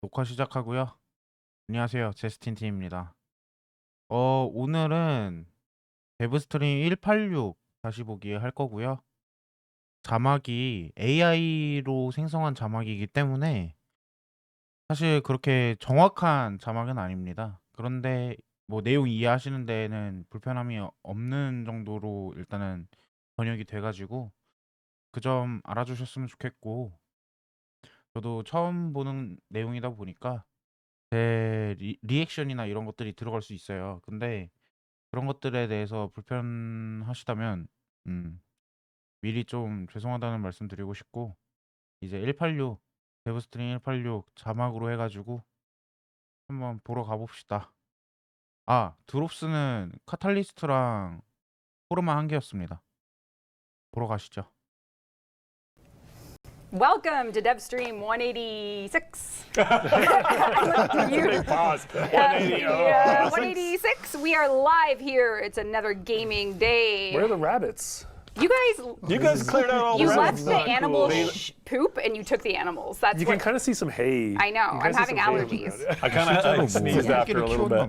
녹화 시작하고요. 안녕하세요. 제스틴T입니다. 오늘은 데브스트림 186 다시 보기 할 거고요. 자막이 AI로 생성한 자막이기 때문에 사실 그렇게 정확한 자막은 아닙니다. 그런데 뭐 내용 이해하시는 데에는 불편함이 없는 정도로 일단은 번역이 돼가지고 그 점 알아주셨으면 좋겠고, 저도 처음 보는 내용이다 보니까 제 리액션이나 이런 것들이 들어갈 수 있어요. 근데 그런 것들에 대해서 불편하시다면 미리 좀 죄송하다는 말씀 드리고 싶고, 이제 186 데브스트림 186 자막으로 해가지고 한번 보러 가봅시다. 드롭스는 카탈리스트랑 포르마 한 개였습니다. 보러 가시죠. Welcome to DevStream 186. Big pause. 180. 186. We are live here. It's another gaming day. Where are the rabbits? You guys cleared out all you the left rabbits. the animal Cool. poop and you took the animals. That's You what can kind of see some hay. I know. You I'm can see having some hay allergies. over there. I kind of sneezed after a little bit.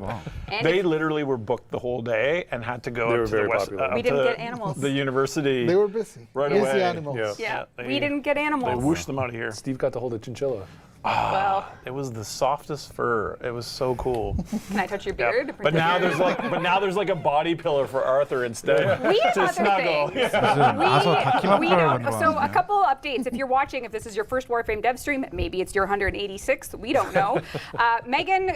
And They literally were booked the whole day and had to go They up were to the very west. popular. We didn't get animals. The university. They were busy. Right busy away. animals. Yeah. yeah, they- we didn't get They animals. whooshed them out of here. Steve got to hold a chinchilla. Well, It was the softest fur. It was so cool. can I touch your Yeah. beard? But now there's like a body pillar for Arthur instead. We have to other snuggle. things. we don't. So a couple updates. If you're watching, if this is your first Warframe dev stream, maybe it's your 186th. We don't know. Megan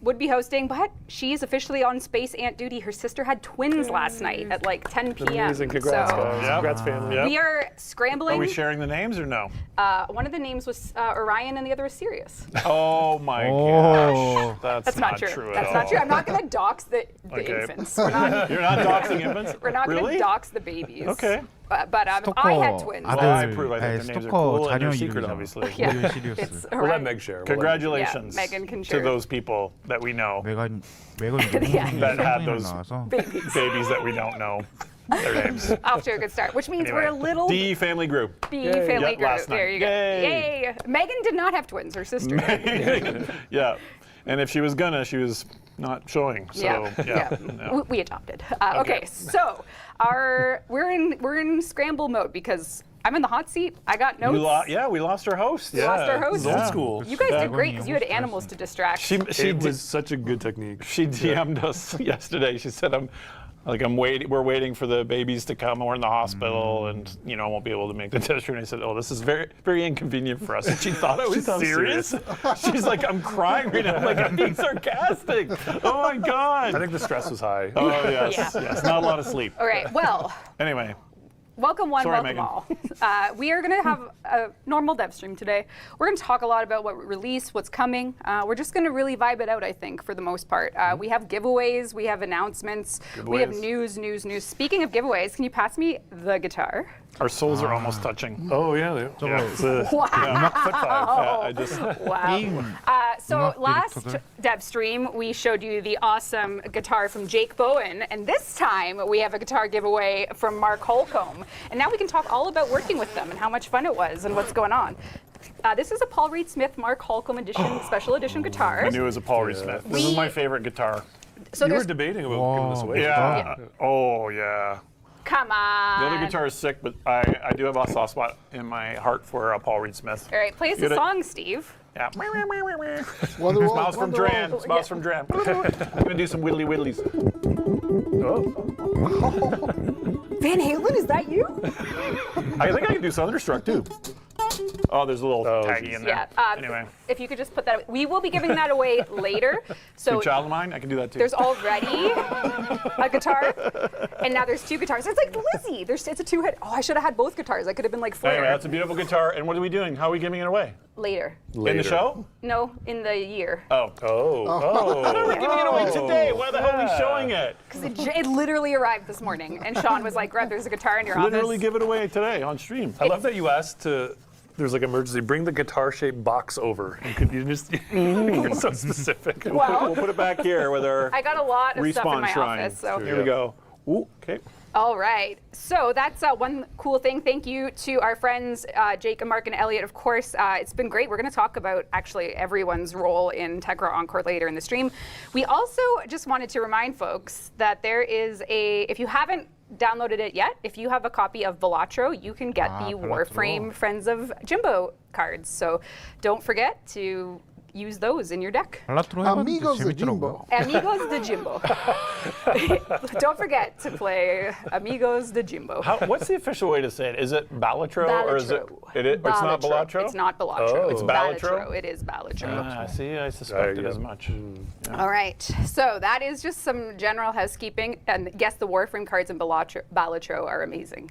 would be hosting, but she's officially on Space Ant duty. Her sister had twins last night at like 10 p.m. Amazing. Congrats, so guys. Yep. Congrats, family. Yep. we are scrambling. Are we sharing the names or no? One of the names was Orion and the other was Sirius. Oh my Oh. gosh. That's not true. at That's all. not true. I'm not going to dox the Okay. infants. We're not, You're not doxing infants? we're not going Really? to dox the babies. Okay. But I had twins. Well, I approve. I think their names are cool and they're secret, 이름이잖아. obviously. Yeah. 시리우스. It's We'll let Orion. Meg share. Congratulations Yeah, Megan can to share. those people that we know, 메간이 That had those 나와서 babies that we don't know their names. Off to a good start, which means Anyway, we're a little D family group. B Yay. family Yep, group. last night. There you go. Yay. Yay. Megan did not have twins. Her sister did. Yeah. And if she was gonna, she was not showing. So yeah. No. We adopted. Okay, so we're in scramble mode because I'm in the hot seat. I got notes. We lost our host. We lost our host. This is old school. You guys Yeah. did great because you had animals to distract. She It did- was such a good technique. She DM'd us yesterday. She said, I'm waiting. We're waiting for the babies to come. We're in the hospital, and I won't be able to make the test. And I said, oh, this is very, very inconvenient for us. And she thought I was serious. She's like, I'm crying right now. I'm like, I'm being sarcastic. Oh my god. I think the stress was high. Oh yes, Yeah. yes. Not a lot of sleep. All right, well, Anyway, welcome one, Sorry, welcome Megan. all. We are going to have a normal dev stream today. We're going to talk a lot about what we release, what's coming. We're just going to really vibe it out, I think, for the most part. We have giveaways, we have announcements, we have Giveaways. news. Speaking of giveaways, can you pass me the guitar? our souls are almost touching. Oh, yeah. Yeah. Wow. Yeah, I just Wow. 게임 So 음악 last 디렉터들. dev stream, we showed you the awesome guitar from Jake Bowen, and this time we have a guitar giveaway from Mark Holcomb. And now we can talk all about working with them and how much fun it was and what's going on. This is a Paul Reed Smith Mark Holcomb edition, special edition guitar. I knew it was a Paul Reed Smith. This is We- my favorite guitar. So You were there's, debating about giving this away. Yeah. Oh yeah. come on. The other guitar is sick, but I do have a soft spot in my heart for Paul Reed Smith. All right, play us a Get it. song, Steve. Yeah. Wonderwall, Smiles from Wonderwall. Dram. Smiles from Dram. I'm gonna do some whittly whittlies. Van Halen, is that you? I think I can do Thunderstruck too. Oh, there's a little taggy in there. Yeah. Anyway, If you could just put that, we will be giving that away later. So Sweet Child of Mine, I can do that too. there's already a guitar, and now there's two guitars. It's like Lizzie. It's a two-hit. Oh, I should have had both guitars. I could have been like Flair. Anyway, that's a beautiful guitar. And what are we doing? How are we giving it away? Later. In the show? No, in the year. Oh. We're giving it away today. Why the hell are we showing it? Because it literally arrived this morning, and Sean was like, "Grab, there's a guitar in your Literally office." give it away today on stream. I love that you asked to. There's like emergency. Bring the guitar-shaped box over. You just. You're so specific. We'll put it back here with our I got a lot of stuff in respawn my shrine. office, so Here we go. Ooh, okay. All right, so that's one cool thing. Thank you to our friends Jake and Mark and Elliot. Of course, it's been great. We're going to talk about actually everyone's role in Techrot Encore later in the stream. We also just wanted to remind folks that there is if you haven't downloaded it yet, if you have a copy of Balatro, you can get the Warframe Friends of Jimbo cards. So don't forget to use those in your deck. 발라트로 해봤는데 Amigos de 재밌더라고요. Jimbo. Amigos de Jimbo. Don't forget to play Amigos de Jimbo. What's the official way to say it? Is it Balatro or is it? It's not Balatro. It's not Balatro. Oh. It's Balatro? It is Balatro. See, I suspected you as go. much. All right, so that is just some general housekeeping. And yes, the Warframe cards in Balatro are amazing.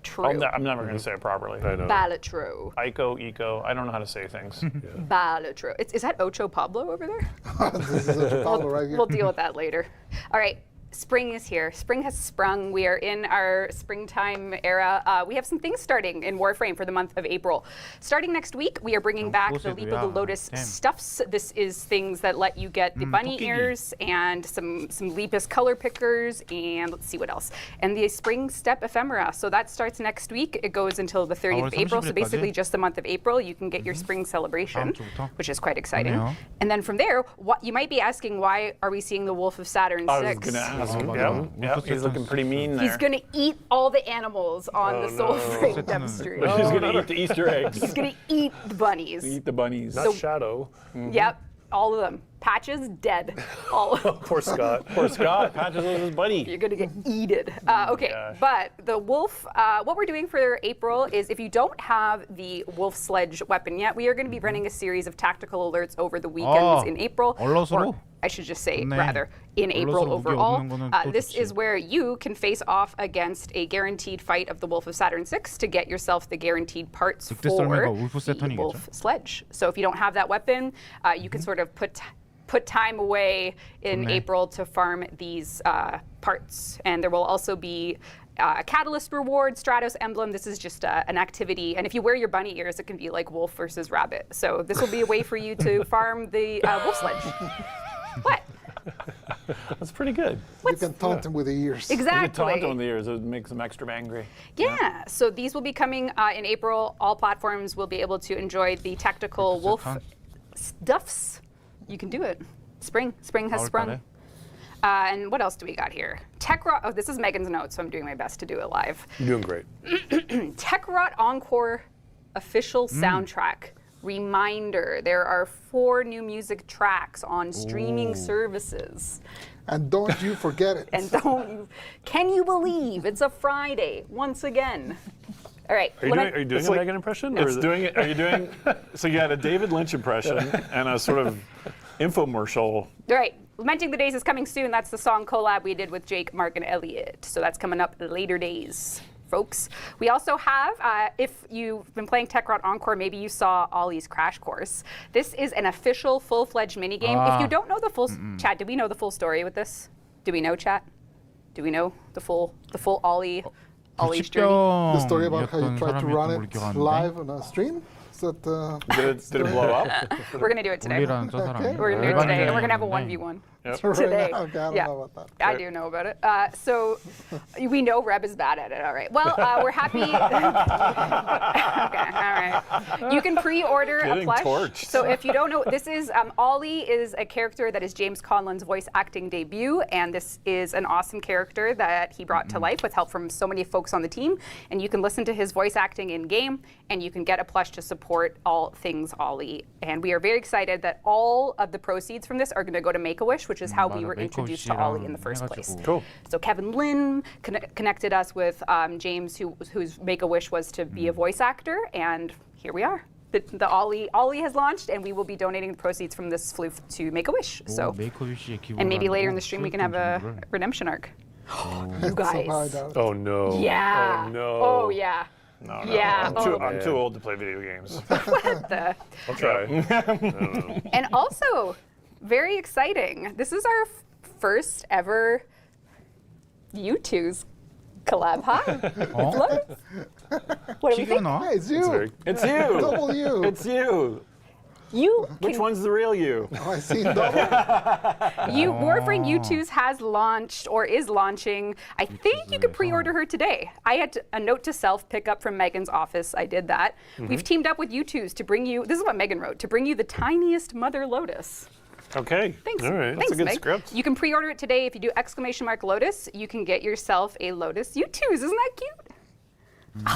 True. I'm never going to say it properly. I know. Balatro. Eco. I don't know how to say things. Balatro. Is that Ocho Pablo over there? This is a Pablo right here. We'll deal with that later. All right. Spring is here. Spring has sprung. We are in our springtime era. We have some things starting in Warframe for the month of April. Starting next week, we are bringing back the Leap of the Lotus stuffs. This is things that let you get the bunny 토끼기. ears and some Lepus color pickers, and let's see what else. And the Spring Step ephemera. So that starts next week. It goes until the 30th of April. So 30일까지? basically just the month of April, you can get your spring celebration, 다음 주부터? which is quite exciting. 좋네요. And then from there, you might be asking, why are we seeing the Wolf of Saturn 6? I was going to ask. 맞아. Yep, he's looking pretty mean there. He's going to eat all the animals on the Soul Frame 세트는- Demonstration. He's going to eat the Easter eggs. He's going to eat the bunnies. Eat the bunnies. Not Shadow. Yep, all of them. Patches, dead. All of them. Poor Scott. Poor Scott. Patches was his buddy. You're going to get eated. Okay, gosh. but the wolf, what we're doing for April is if you don't have the wolf sledge weapon yet, we are going to be running a series of tactical alerts over the weekends in April. 얼럿으로? Or I should just say, 좋네. rather, in April 얼럿으로 무기 overall. 얻는 거는 또 This 좋지. is where you can face off against a guaranteed fight of the Wolf of Saturn 6 to get yourself the guaranteed parts for 늑대썰매가 울프 the 세턴이겠죠? wolf sledge. So if you don't have that weapon, you can sort of put time away in 좋네. April to farm these parts. And there will also be a Catalyst reward, Stratos emblem. This is just an activity. And if you wear your bunny ears, it can be like wolf versus rabbit. So this will be a way for you to farm the wolf sledge. What? That's pretty good. You can taunt him with the ears. You Exactly. taunt on the ears. It makes them extra angry. Yeah, so these will be coming in April. All platforms will be able to enjoy the tactical wolf 세탄. stuffs. You can do it. Spring has 4월 sprung. 달에. And what else do we got here? Techrot. Oh, this is Megan's notes, so I'm doing my best to do it live. You're doing great. Techrot Encore official soundtrack. Reminder, there are 4 new music tracks on streaming services. And don't you forget it. And can you believe it's a Friday once again? All right. Are you doing a Megan impression? Or It's is it- doing it. Are you doing? So you had a David Lynch impression and a sort of infomercial. All right. Lamenting the Days is coming soon. That's the song collab we did with Jake, Mark, and Elliot. So that's coming up later days, folks. We also have, if you've been playing Techrot Encore, maybe you saw Ollie's Crash Course. This is an official full-fledged minigame. If you don't know the full, chat, do we know the full story with this? Do we know, chat? Do we know the full Ollie's journey? The story about how you 불치병이었던 tried to run 사람이었던 걸로 it 기억하는데 live on a stream? Is that, Did it blow up? We're going to do it today. 올리라는 저 사람이 We're going to do it today, and we're going to have a 일반인이었는데 1v1. right Today. now? Okay, I don't Yeah. know about that. I do know about it. So we know Reb is bad at it. All right. Well, we're happy. Okay. All right. You can pre-order a Getting plush. torched. So if you don't know, this is Ollie is a character that is James Conlon's voice acting debut, and this is an awesome character that he brought to life with help from so many folks on the team. And you can listen to his voice acting in game, and you can get a plush to support all things Ollie. And we are very excited that all of the proceeds from this are going to go to Make-A-Wish, which is how we 맞아, were 메이크업 introduced to Ollie in the 씨랑 first 해가지고. place. Cool. So Kevin Lynn connected us with James, whose Make-A-Wish was to be a voice actor, and here we are. The Ollie has launched, and we will be donating the proceeds from this floof to Make-A-Wish. So, 메이크업 씨의 기부를 and maybe later in 하고 the stream we can have a 수익금 redemption arc. You So guys. hard out. Oh no. Yeah. Oh no. Oh yeah. No. Yeah. I'm too old to play video games. The- I'll try. And also, very exciting. This is our first ever U2's collab. Hi. 어? What do we think? 튀겨나? Hey, it's you. very- It's you. Double you. It's you. You Which can, one's the real you? Oh, I see double. Warframe U2s has launched or is launching. I think you could pre-order her today. I had a note to self pick up from Megan's office. I did that. We've teamed up with U2s to bring you, this is what Megan wrote, to bring you the tiniest Mother Lotus. Okay. Thanks. All right. Thanks, That's a good Meg. script. You can pre-order it today. If you do !Lotus, you can get yourself a Lotus U2s. Isn't that cute?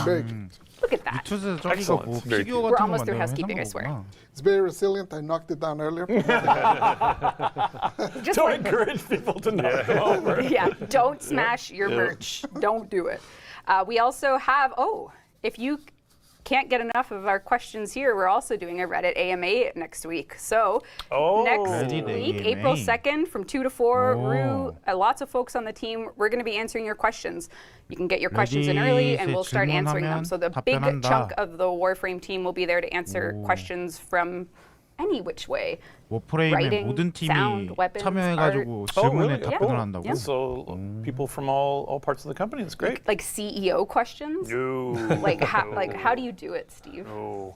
Very cute. Look at that. 유튜즈 저기가 Excellent. 뭐 Very 피규어 We're 같은 거 almost through 만들면 housekeeping, I 해놓은 swear. 거구나. It's very resilient. I knocked it down earlier. Just Don't like, encourage people to knock them over. yeah, don't smash your merch. Don't do it. We also have, if you can't get enough of our questions here, we're also doing a Reddit AMA next week. So next Reddit week, AMA. April 2nd from 2 to 4, Oh. Rue, lots of folks on the team, we're going to be answering your questions. You can get your questions in early and we'll start answering them. So the big 답변한다. chunk of the Warframe team will be there to answer questions from any which way. 워프레임의 Writing, 모든 팀이 sound, weapons, 참여해가지고 Oh, 질문에 really? 답변을 Yeah. 한다고? Yeah. So people from all parts of the company. That's great. Like CEO questions? No. Like how do you do it, Steve? No,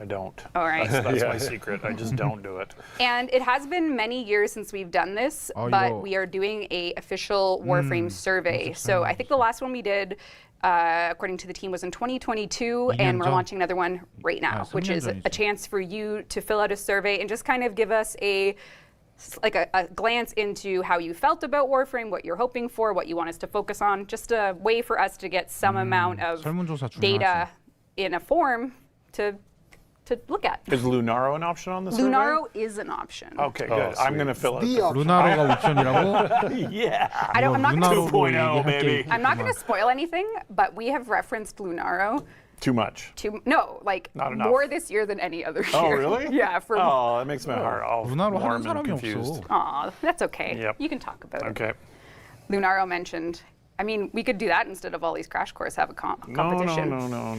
I don't. All right. that's my secret. I just don't do it. And it has been many years since we've done this, Oh, but 이거- we are doing a official Warframe survey. So I think the last one we did, according to the team, was in 2022, and we're 전? launching another one right now, which 3년 is a 전이죠. chance for you to fill out a survey and just kind of give us a glance into how you felt about Warframe, what you're hoping for, what you want us to focus on, just a way for us to get some amount of 설문조사 중요하지. data in a form to look at. Is Lunaro an option on the survey? Lunaro is an option. Okay, good. I'm sweet. going to fill The it. option. 루나로가 옵션이라고? Yeah. I'm not gonna 루나로 뭐 2.0 얘기할 게 baby. I'm not going 있구만. to spoil anything, but we have referenced Lunaro Too much. like Not enough. more this year than any other year. Oh, really? Yeah. Oh, that makes my heart all 루나로 warm 하는 and 사람이 confused. 없어. Aw, that's okay. Yep. You can talk about it. Okay. Lunaro mentioned. I mean, we could do that instead of all these crash course, have a competition. No.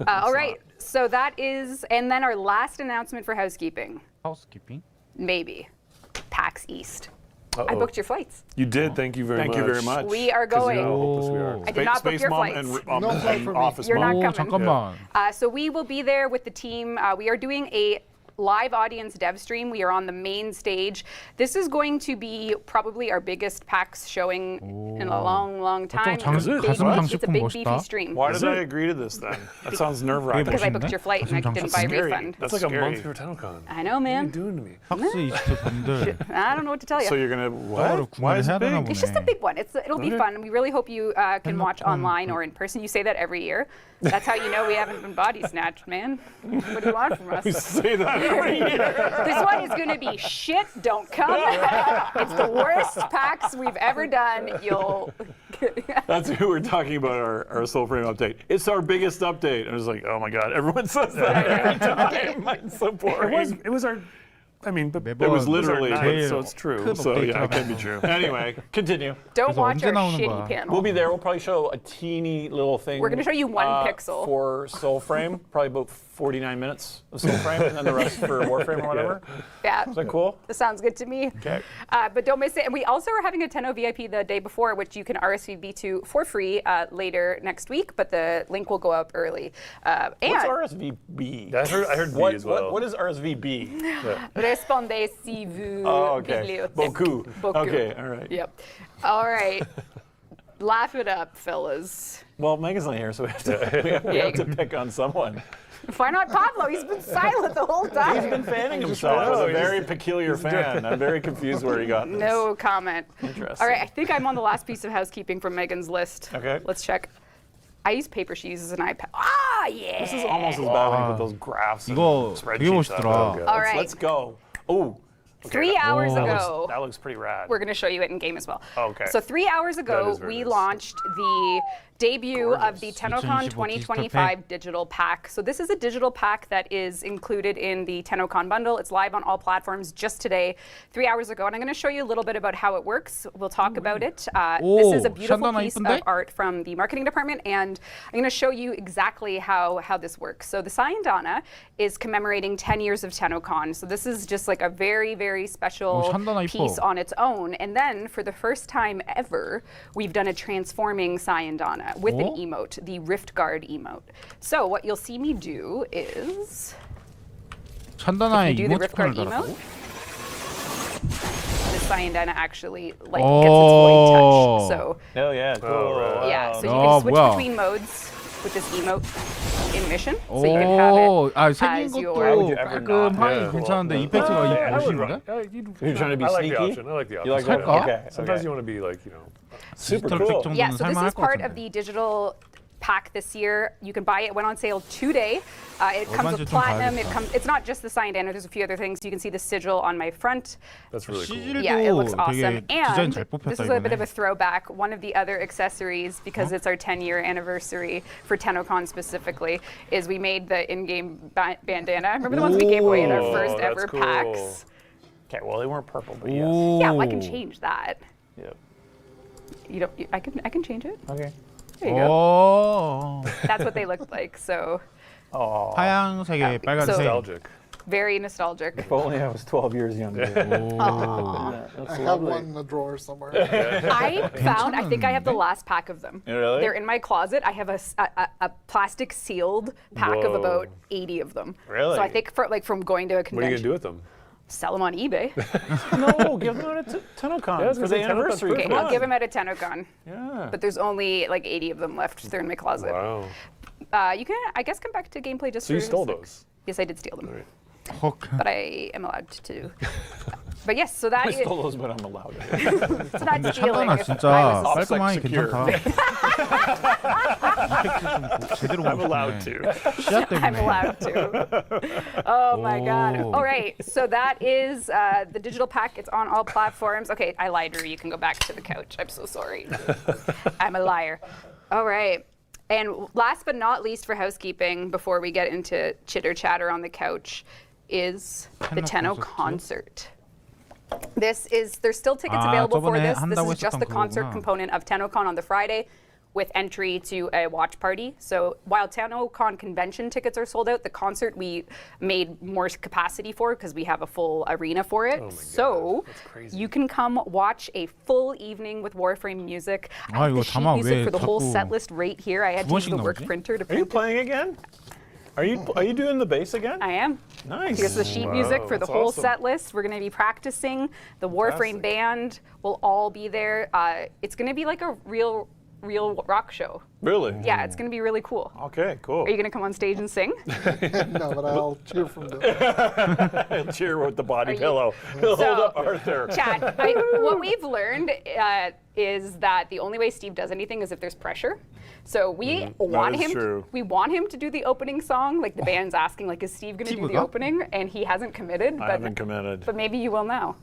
All right. So that is, and then our last announcement for housekeeping, housekeeping? maybe, PAX East. I booked your flights. You did. Thank you very Thank much. you very much. We are 'Cause you know going. how hopeless we are. I did not book Space your Mom flights. and, No flight and for me. Office You're not 오, coming. 잠깐만. So we will be there with the team. We are doing a live audience dev stream. We are on the main stage. This is going to be probably our biggest PAX showing in a long, long time. 장- It's a big- 가슴 it's a 장식품 big 멋있다. beefy stream. Why Is did I it? agree to this then? That sounds nerve-wracking. Because I 멋있네? booked your flight and I 가슴 didn't buy a 장식품. refund. That's That's like a scary. month before Tennocon. I know, What are you man. doing to me? 팍스 이스트 분들 I don't know what to tell you. So you're gonna 그거를 what? Why is 구매를 it 해야 되나 big? It's just a 보네. big one. It'll be fun. We really hope you can watch online or in person. You say that every year. That's how you know we haven't been body snatched, man. What do you want from us? Say that every year. This one is going to be shit. Don't come. It's the worst PAX we've ever done. You'll. That's who we're talking about our Soulframe update. It's our biggest update. And I was like, oh my god, everyone says that every time. It's so boring. It was our. I mean, but 매번 It was literally, 제일 so it's true. 큰 So yeah, it 업데이트가 can be true. Anyway, continue. Don't 그래서 watch 언제 our 나오는 shitty 거야? panel. We'll be there. We'll probably show a teeny little thing. We're gonna show you one pixel. for Soulframe, probably about 49 minutes of Soulframe, and then the rest for Warframe or whatever. Yeah. Is that cool? That sounds good to me. Okay. But don't miss it. And we also are having a Tenno VIP the day before, which you can RSVP to for free later next week. But the link will go up early. What's And RSVB? I heard B as well. What is RSVB? respondez si vous. Oh, okay. bibliothèque. Beaucoup. Beaucoup. Okay, all right. Yep. All right. Laugh it up, fellas. Well, Megan's not here, so we have to pick on someone. Why not Pablo? He's been silent the whole time. He's been fanning himself as a very peculiar fan. I'm very confused where he got this. No comment. Interesting. All right, I think I'm on the last piece of housekeeping from Megan's list. Okay. Let's check. I use paper. She uses an iPad. Ah, yeah. This is almost as bad when you put those graphs and 이거 되게 spreadsheets up. 멋있더라. All right. Let's go. Oh. 3 hours Whoa. ago. That looks pretty rad. We're going to show you it in game as well. Okay. So 3 hours ago, is very we nice. launched the debut of the Gorgeous. Tennocon 2025 2025 digital pack. So this is a digital pack that is included in the Tennocon bundle. It's live on all platforms just today, 3 hours ago. And I'm going to show you a little bit about how it works. We'll talk about it. This is a 오, beautiful 샨다나 piece 이쁜데? of art from the marketing department, and I'm going to show you exactly how this works. So the Sayandana is commemorating 10 years of Tennocon. So this is just like a very, very special 샨다나 이뻐. piece on its own. And then for the first time ever, we've done a transforming Sayandana with an Oh. emote, the Rift Guard emote. So what you'll see me do is 찬다나의 If you do the 이모티콘을 Ripguard 달았다고? emote, the Cyandana actually like gets its void touch. So Oh yeah, cool. right. yeah, so you Oh, can switch wow. between modes with this emote in mission. So you can have it 오, 아 생긴 as your- Why would 것도 you ever not? 깔끔하게 Yeah. 괜찮은데 Well, 이펙트가 I would 멋있는데? You're trying to be I like the sneaky? option. I like the You like option. that? 살까? Okay. Sometimes okay. you want to be like, Super 디지털 cool. 팩 정도는 Yeah, so this 살만할 is 것 part of 같은데. the digital pack this year. You can buy it. It went on sale today. It comes 얼마인지 with 좀 platinum. 봐야겠다. It's not just the Cyandana. There's a few other things. You can see the sigil on my front. that's really cool. 시질도 Yeah, it looks awesome. 되게 디자인 And 잘 뽑혔다 this is a bit of a 이번에. throwback. One of the other accessories, because it's our 10-year anniversary for Tennocon specifically, is we made the in-game bandana. Remember the ones we gave away in our Ooh, first that's ever cool. packs? Okay, well they weren't purple, but yes. Yeah, well, I can change that. Yep. You don't. I can change it. Okay. There you go. 오. That's what they looked like. So Oh. 하얀색에 빨간색. Nostalgic. very nostalgic. If only I was 12 years younger. I have one in the drawer somewhere. I found. I think I have the last pack of them. Really? They're in my closet. I have a plastic sealed pack of Whoa. about 80 of them. Really? So I think from going to a What are you convention, gonna do with them? sell them on eBay. No, give them out at Tennocon Yeah, I was for gonna the say Tennocon anniversary. Okay, Come I'll on. give them at a Tennocon. Yeah. But there's only like 80 of them left. They're in my closet. Wow. You can, I guess, come back to gameplay just So you for stole a sec. those? Yes, I did steal them, 헉. but I am allowed to. But yes, so that I is stole those, but I'm allowed. it's not 근데 stealing. 찬다나 If 진짜 I was 깔끔하게 secure. 괜찮다. 이펙트 좀 제대로 I'm 보고 allowed 싶네. to. 시야 때문에. I'm allowed to. Oh my god. Oh. All right, so that is the digital pack. It's on all platforms. Okay, I lied, Rue. You can go back to the couch. I'm so sorry. I'm a liar. All right. And last but not least for housekeeping, before we get into chitter chatter on the couch, is the Tenno Tenno concert. There's still tickets 아, available for 저번에 this. This 한다고 is just 했었던 the concert 그거구나. component of Tennocon on the Friday, with entry to a watch party. So while Tennocon convention tickets are sold out, the concert we made more capacity for because we have a full arena for it. my So God, that's crazy. you can come watch a full evening with Warframe music. I 아, have 이거 the sheet 자막 music 왜 for the whole 자꾸 set list right here. I had 두 to use 번씩 the work 나오지? printer to Are you print it. playing again? Are you doing the bass again? I am. Nice. Here's the sheet music for the that's whole awesome. set list. We're going to be practicing. The Warframe Fantastic. band will all be there. It's going to be like a real rock show. Really? Yeah, it's going to be really cool. Okay, cool. Are you going to come on stage and sing? No, but I'll cheer from the. Cheer with the body Are you- pillow. Hold So- up Arthur. Chad, what we've learned is that the only way Steve does anything is if there's pressure. So we want is him. true. We want him to do the opening song. Like the band's asking, like, is Steve going to do the Steve, opening? And he hasn't committed. I haven't committed. But maybe you will now.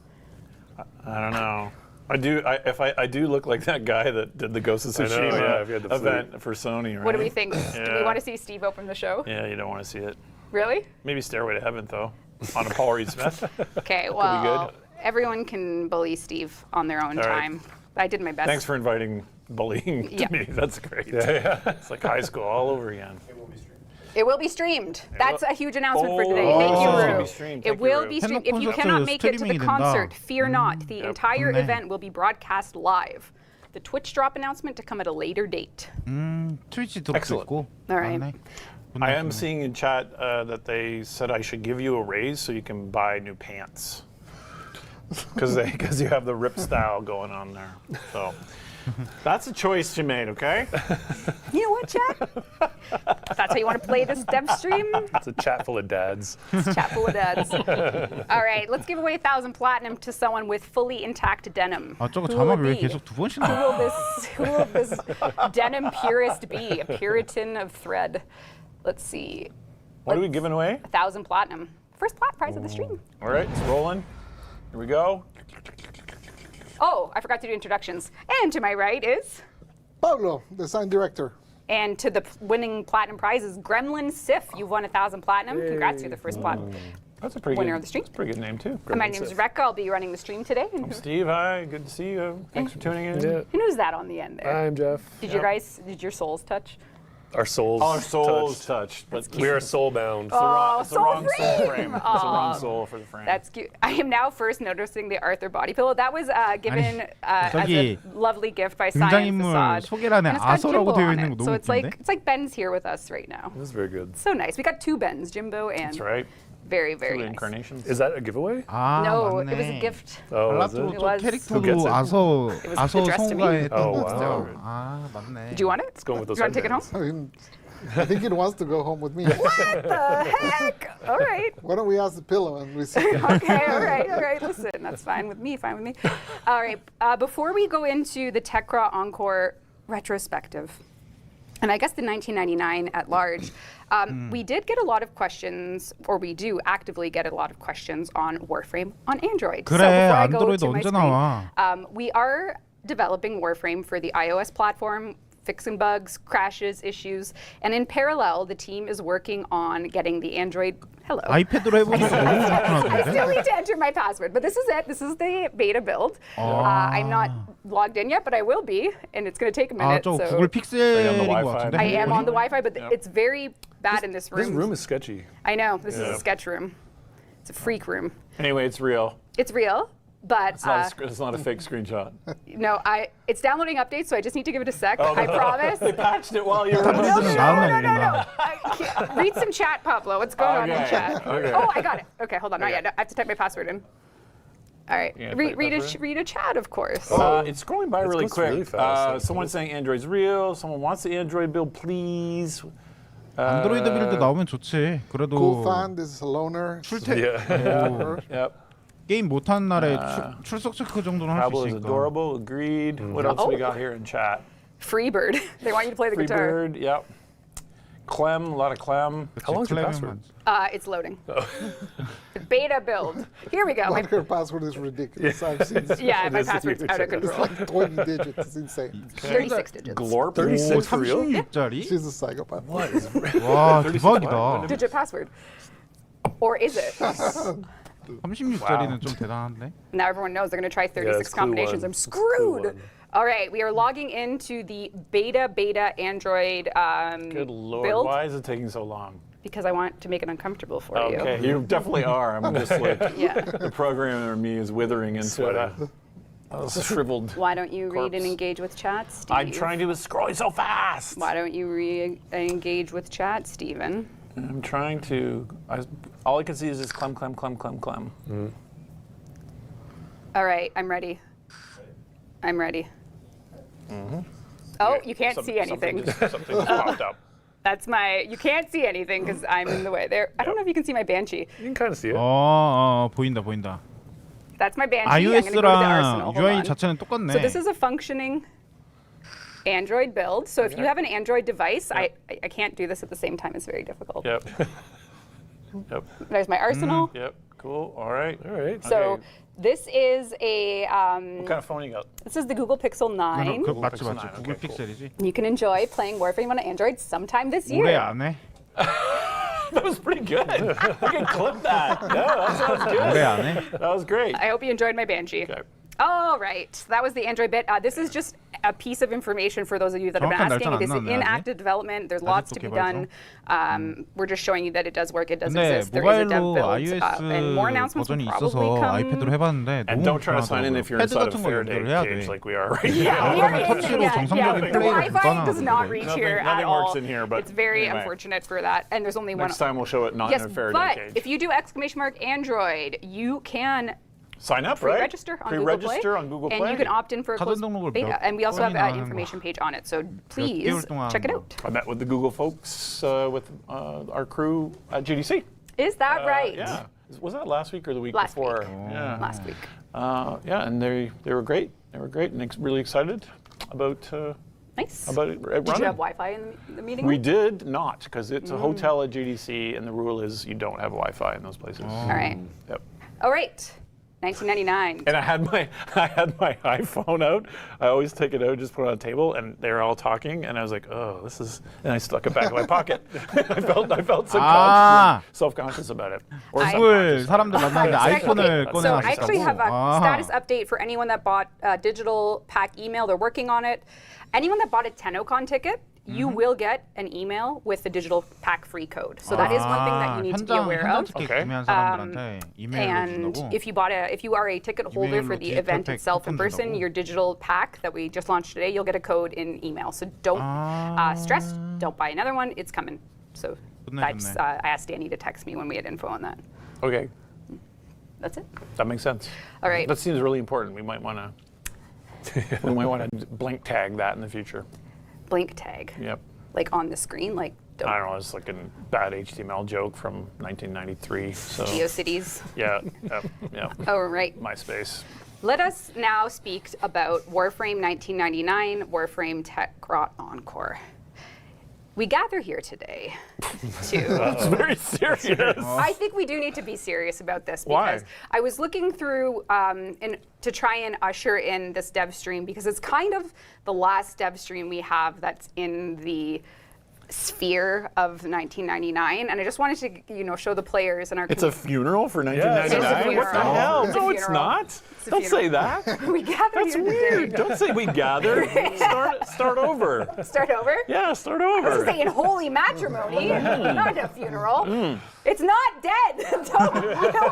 I don't know. I do look like that guy that did the Ghost of I know, Tsushima yeah, if you had the event for Sony, right? What do we think? Do we Yeah. want to see Steve open the show? Yeah, you don't want to see it. Really? Maybe Stairway to Heaven though, on a Paul Reed Smith. Okay. good. Well, everyone can bully Steve on their own All right. time. I did my best. Thanks for inviting bullying Yeah. to me. That's great. Yeah. It's like high school all over again. It will be streamed. That's a huge announcement for Oh, today. Thank you, it's gonna Rue. be streamed. It Thank you, will Rue. be streamed. If you 콘서트 cannot make it to the 스트리밍이 된다. concert, fear not. The entire 좋네. event will be broadcast live. The Twitch drop announcement to come at a later date. 트위치 들어도 Excellent. 있고. All right. 맞네. I am seeing in chat that they said I should give you a raise so you can buy new pants. Because you have the rip style going on there. So that's a choice you made, okay? You know what, chat? That's how you want to play this dev stream? It's a chat full of dads. It's chat full of dads. All right, let's give away 1,000 platinum to someone with fully intact denim. 아 저거 Who will 자막 왜 it be? 계속 두 번씩 Who 나와? will this denim purist be? A Puritan of thread. Let's see. What are we giving away? 1,000 platinum. First plat prize of the stream. All right, it's rolling. Here we go. Oh, I forgot to do introductions. And to my right is, Pablo, design director. and to the winning platinum prize is Gremlin Sif. You've won 1,000 platinum. Congrats, you're the first platinum. That's a pretty Winner good, of the stream. That's a pretty good name too. My name is Rekka. I'll be running the stream today. And Steve, hi. Good to see you. Thanks for tuning in. Yeah. who knows that on the end there? I'm Jeff. Did your souls touch? Our souls. Our souls touched. touched, but We are soul bound. it's the wrong soul frame. frame. It's the wrong soul for the frame. That's cute. I am now first noticing the Arthur body pillow. That was given as a 저기 lovely gift by Science 등장인물 Assad. 소개란에 And it's got 아서라고 Jimbo 되어 on 있는 it. 거 So 너무 it's like 웃긴데? it's like Ben's here with us right now. That's very good. So nice. We got two Bens, Jimbo and That's right. Very, very Two nice. incarnations. Is that a giveaway? 아, No, 맞네. it was a gift. Oh, is 발라트로 it? It 또 was. Who gets 캐릭터도 it? 아서 addressed to me. 성우가 했던 Oh, 거죠. wow. 아, 맞네. Do you want it? Let's go with those You want to take it home? headbands. I mean, I think it wants to go home with me. What the heck? All right. Why don't we ask the pillow and we see? Okay, all right. Listen, that's fine with me. All right. Before we go into the Techrot Encore retrospective, and I guess the 1999 at large, we did get a lot of questions, or we do actively get a lot of questions on Warframe on Android. 그래, before I go 안드로이드 to my 언제 screen, 나와? we are developing Warframe for the iOS platform, fixing bugs, crashes, issues, and in parallel, the team is working on getting the Android. Hello. 아이패드로 해보니까 너무 I 불편하던데? still need to enter my password, but this is it. This is the beta build. I'm not logged in yet, but I will be, and it's going to take a 아, minute. 저 so 구글 픽셀인 것 Wi-Fi? 같은데? I am on the 핸드폰이? Wi-Fi, but it's very bad in this room. This room is sketchy. I know. This is Yeah. a sketch room. It's a freak room. Anyway, it's real. It's real, but It's not a fake screenshot. no, it's downloading updates, so I just need to give it a sec. I promise. They patched it while you were. 나오나 Read some chat, Pablo. What's going on in Okay, chat? okay. Oh, I got it. Okay, hold on. Not yet. I have to type my password in. All right. Yeah, Read, type read, password. read a chat, of course. It's scrolling by really goes quick. really fast. Someone's saying Android's real. Someone wants the Android build, please. 안드로이드 빌드 나오면 좋지. 그래도 Cool fan, this is a loner. 출퇴 Yeah. Yep. 게임 못하는 날에 출석 체크 정도는 할 수 Pablo is 있으니까. adorable. Agreed. What else we got here in chat? Freebird. They want you to play the guitar. Freebird. Yep. Clem. A lot of Clem. How long's your 클레멘만. password? It's loading. The beta build. Here we go. But her password is ridiculous. I've seen it. Yeah, my is password's out of huge. It's control. like 20 digits. It's insane. 36 digits. Glorp. 36 for real? 36짜리? She's a psychopath. What is 와, 대박이다. Digit password. Or is it? 36짜리는 좀 대단한데? Now everyone knows they're going to try 36 it's clue combinations. one. I'm It's clue screwed. one. All right, we are logging into the beta Android Good lord. build Why is it taking so long? because I want to make it uncomfortable for you. Okay, you definitely are. I'm just like Yeah. the programmer in me is withering into a shriveled. Why don't you read and Corpse. engage with chat, Steve? I'm trying to scroll so fast. Why don't you engage with chat, Stephen? I'm trying to. All I can see is this clem. All right, I'm ready. I'm ready. Oh, you can't see anything. Something just popped up. That's you can't see anything because I'm in the way. There. I don't know if you can see my Banshee. You can kind of see it. 보인다. That's my Banshee. I'm going to go to the arsenal. iOS랑 Hold UI on. 자체는 똑같네. So this is a functioning Android build. So if you have an Android device, I can't do this at the same time. It's very difficult. Yep. Yep. There's my arsenal. Yep. Cool. All right. All right. So Okay. this is a What kind of phone you got? this is the Google Pixel 9. 그, 맞지 픽셀 맞지. 9. 구글 Okay, cool. 픽셀이지. You can enjoy playing Warframe on Android sometime this year. 올해 안 해? That was pretty good. We can clip that. No, that sounds good. 올해 안 해? That was great. I hope you enjoyed my Banshee. Okay. All right, that was the Android bit. This is just a piece of information for those of you that have been 정확한 asking. 날짜는 It is 안 나왔네, in 아직? active development. There's lots to be done. We're just showing you that it does work. It does 근데 exist. There is a dev 모바일로 build, and more iOS announcements will 버전이 probably 있어서 come. 아이패드로 해봤는데 And 너무 don't try to sign in 불편하더라고요. if you're 패드 inside a 같은 거 Faraday 연결을 해야 cage 돼. like we are right Yeah, now. we are in 터치로 yeah, 정상적인 The 플레이를 Wi-Fi does not 불가능하던데. reach here Nothing at all. works in here, but it's very anyway. unfortunate for that. And there's only one. Next time we'll show it not Yes, in a Faraday but cage. if you do !Android, you can Sign up, right? pre-register on Google Play. Pre-register on Google Play. And you can opt in for a 사전 closed 등록을 beta. 몇 And we also have 번이나 an 하는 information 거야. page on it. So please 개월 동안 check it 하는 out. I met with the Google folks with our crew at GDC. Is that right? Yeah. Was that last week or the week Last before? week. Yeah. Last week. Yeah, and they were great. They were great and really excited about Nice. about it running. Did you have Wi-Fi in the meeting? We did not, because it's a hotel at GDC, and the rule is you don't have Wi-Fi in those places. All right. Yep. All right. 1999. And I had my iPhone out. I always take it out, just put it on a table, and they're all talking, and I was like, oh, this is. And I stuck it back in my pocket. I felt self-conscious about it. Or 구글 subconscious. 사람들 만나는데 아이폰을 So 꺼내놨어. I actually have a status update for anyone that bought digital pack email. They're working on it. Anyone that bought a Tennocon ticket, you will get an email with the digital pack free code. So that is one thing that you need to be aware 현장 of. 티켓 Okay. 구매한 사람들한테 이메일로 And 준다고. if you are a ticket holder for 이메일로 the 디지털 event 팩 itself in 쿠폰 person, 준다고. your digital pack that we just launched today, you'll get a code in email. So don't stress. Don't buy another one. It's coming. So 좋네, that's, 좋네. I asked Danny to text me when we had info on that. Okay, That's it. that makes sense. All right. That seems really important. We might want to blink tag that in the future. Blink tag. Yep. Like on the screen, like don't I don't know. It's like a bad HTML joke from 1993. So GeoCities. yeah, yeah. Oh, right. MySpace. Let us now speak about Warframe 1999, Warframe Techrot Encore. We gather here today to. It's very serious. I think we do need to be serious about this Why? because I was looking through to try and usher in this dev stream because it's kind of the last dev stream we have that's in the sphere of 1999, and I just wanted to, show the players and our. It's a funeral for it's a 1999. What the funeral. hell? It's a No, it's funeral. not. a Don't say that. We gather That's here weird. today. Don't say we gathered. Start over. Start over. Yeah, start I was over. saying holy matrimony, not a funeral. It's not dead. Don't,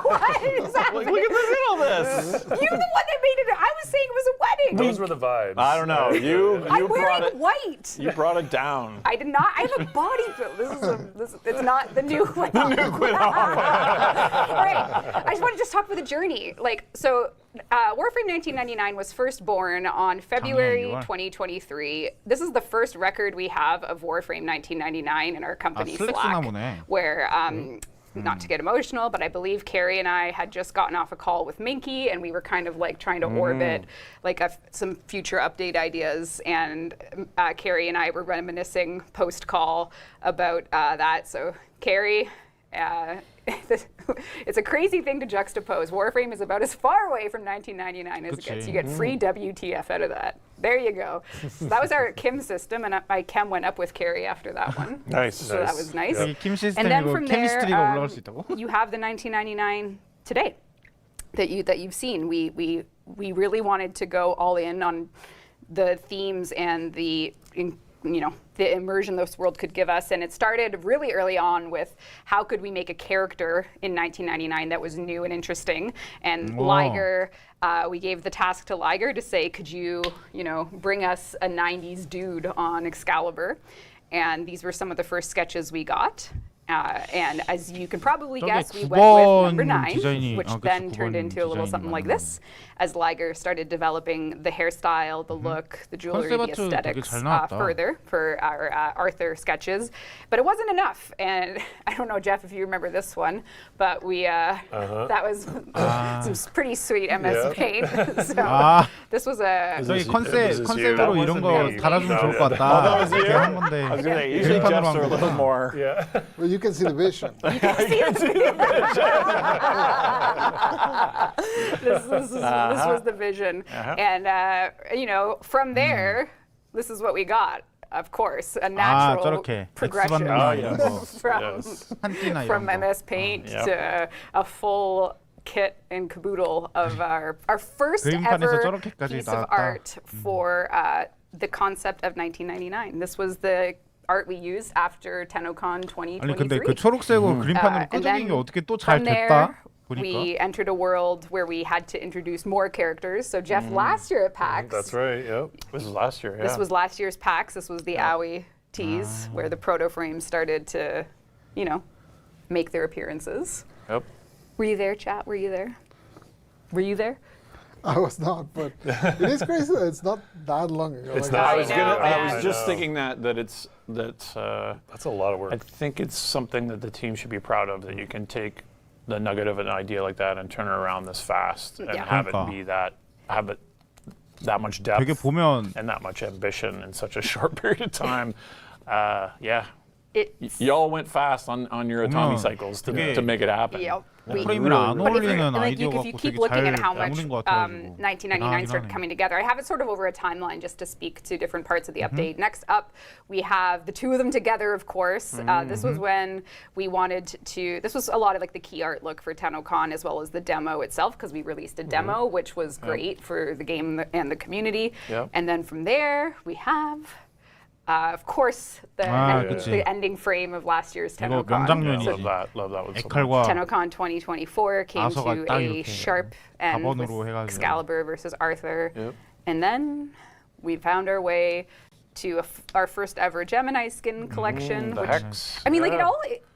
what is happening? Look at all this. You're the one that made it. I was saying it was a wedding. Those were the vibes. I don't know. You I'm brought wearing it. white. You brought it down. I did not. I have a body build. It's not the new one. The new Quinn All right. I just want to talk about the journey. Warframe 1999 was first born on February 2023. This is the first record we have of Warframe 1999 in our company 슬랙스나 Slack, 보네. where not to get emotional, but I believe Carrie and I had just gotten off a call with Minky, and we were kind of trying to orbit some future update ideas. And Carrie and I were reminiscing post-call about that. So Carrie, it's a crazy thing to juxtapose. Warframe is about as far away from 1999 as it gets. 그치. You get free WTF out of that. There you go. So that was our Kim system, and my Chem went up with Carrie after that one. Nice. So that was nice. 여기 킴 And then 시스템이고 from there, 케미스트리가 올라올 수 있다고? you have the 1999 today that you've seen. We really wanted to go all in on the themes and the immersion this world could give us, and it started really early on with how could we make a character in 1999 that was new and interesting. And Wow. Liger, we gave the task to Liger to say, could you bring us a 90s dude on Excalibur? And these were some of the first sketches we got. And as you can probably 저게 guess, we went with number 9번 9, 디자인이- which 그치, then 9번 turned into a little 디자인이 something like 맞는 this, as Liger started developing the hairstyle, the look, the jewelry, the 컨셉 아트 되게 aesthetics 잘 나왔다. further for our Arthur sketches. But it wasn't enough. And I don't know, Jeff, if you remember this one, but that was some pretty sweet MS Yeah. Paint. So 아. this was a... 저희 Was this you? 컨셉으로 That 이런 거 wasn't me. 달아주면 No, 좋을 것 yeah. 같다. was you? 이렇게 한 건데. I was gonna say, usually 일판으로 Jeff's 한 are a little 거구나. more. Yeah. Well, you can see the vision. This was the vision. And, from there, this is what we got. Of course, a natural 저렇게. progression X반도나 yeah. 이런 거. from, Yes. 한띠나 from 이런 거. MS Paint Yep. to a full kit and caboodle of our first 그림판에서 ever 저렇게까지 piece of 나왔다. art for the concept of 1999. This was the art we used after Tennocon 2023. 아니 근데 그 초록색으로 그림판으로 and 끄적인 then 게 어떻게 또 잘 from there, 됐다 we 보니까. entered a world where we had to introduce more characters. So Jeff, last year at PAX, That's right. Yep. This was last year. Yeah. this was last year's PAX. This was the Owie tease where the proto frames started to, make their appearances. Yep. Were you there, chat? Were you there? Were you there? I was not, but it is crazy that it's not that long ago. It's Like, not. I I was know, man. just I know. thinking that it's That's a lot of work. I think it's something that the team should be proud of, that you can take the nugget of an idea like that and turn it around this fast and Yeah. have it 그러니까. be that much depth 되게 보면 and that much ambition in such a short period of time. Yeah. It's, Y'all went fast on your autonomy 보면 cycles to 되게 make it happen. yep. 워프레임이랑 안 But if 어울리는 you 아이디어 keep 갖고 되게 looking 잘 at how much 마무리인 것 같아가지고 1999 started 대단하긴 coming together, I have it sort of over a timeline just to speak to different parts of the update. Next up, we have the two of them together, of course. This was when we wanted to, this was a lot of the key art look for Tennocon as well as the demo itself, because we released a demo, which was great for the game and the community. Yep. And then from there, we have, of course, the 그치. ending frame of last year's 이거 Tennocon. 명장면이지. Love that one so much. 에칼과 Tennocon 2024 came 아서가 to 딱 a 이렇게 sharp end with 가번으로 해가지고. Excalibur versus Arthur. Yep. And then we found our way to our first ever Gemini skin collection. The which, Hex. I mean, like Yeah.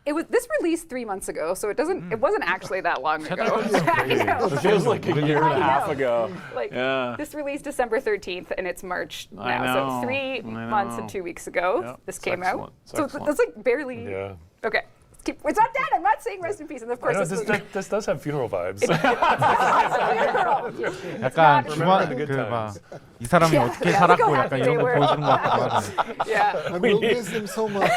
it was this released 3 months ago, so it wasn't actually that long ago. I know. It feels like a year and a half know. ago. Like Yeah. this released December 13th, and it's March now. I know, So 3 I months and know. 2 weeks ago, Yep, this it's came excellent, out. it's So excellent. that's like barely. Yeah. Okay. It's not dead. I'm not saying rest in peace. And of I course, know, this was this does have funeral vibes. 약간 not- 주말 the good 그 막 이 사람이 Yeah, 어떻게 yeah, 살았고 look how 약간 happy 이런 거 they were. 보여주는 것 같기도 하네. yeah. And we'll miss them so much.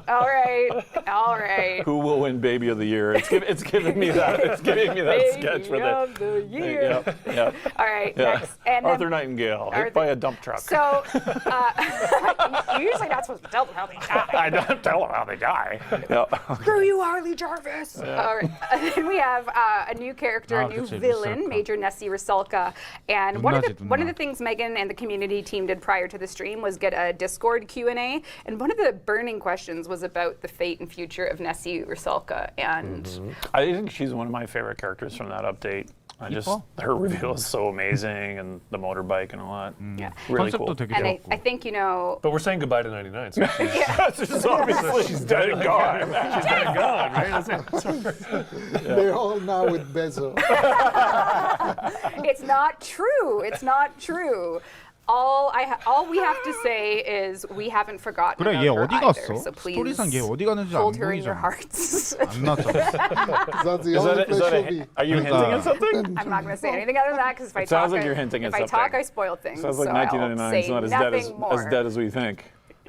All right. All right. Who will win Baby of the Year? It's giving me that. It's giving me that sketch for Baby the. of the year. Yeah. All right. Yeah. Next. And then- Arthur Nightingale hit Arthur- by a dump truck. So, you're usually not supposed to tell them how they die. I don't tell them how they die. Yeah. Screw you, Harley Jarvis. All right. And then we have a new character, a Ah, new 그치, villain, Rusalka. Major Nessie Rusalka. And one of Dunna지, the things Megan and the community team did prior to the stream was get a Discord Q&A. And one of the burning questions was about the fate and future of Nessie Rusalka. And I think she's one of my favorite characters from that update. Her reveal is so amazing, and the motorbike and all that. yeah. Really 컨셉도 cool. 되게 And 좋았고. I think, you know, But we're saying goodbye to 99. So she's, Obviously, she's dead and gone. she's dead and gone, right? That's it. They're all now with Bezo. it's not true. It's not true. All we have to say is we haven't forgotten 그래 about 얘 her 어디 either. 갔어? So please 스토리상 얘 어디 가는지 안 hold her in your 보이잖아. hearts. 안 나왔잖아. That's the Is only that, is place that she'll a, be. are you hinting at something? I'm not going to say anything other than that because if I sounds talk, like you're hinting at if I talk, something. I spoil things. Sounds like so I'll 1999 is say not as dead nothing more. as dead as we think.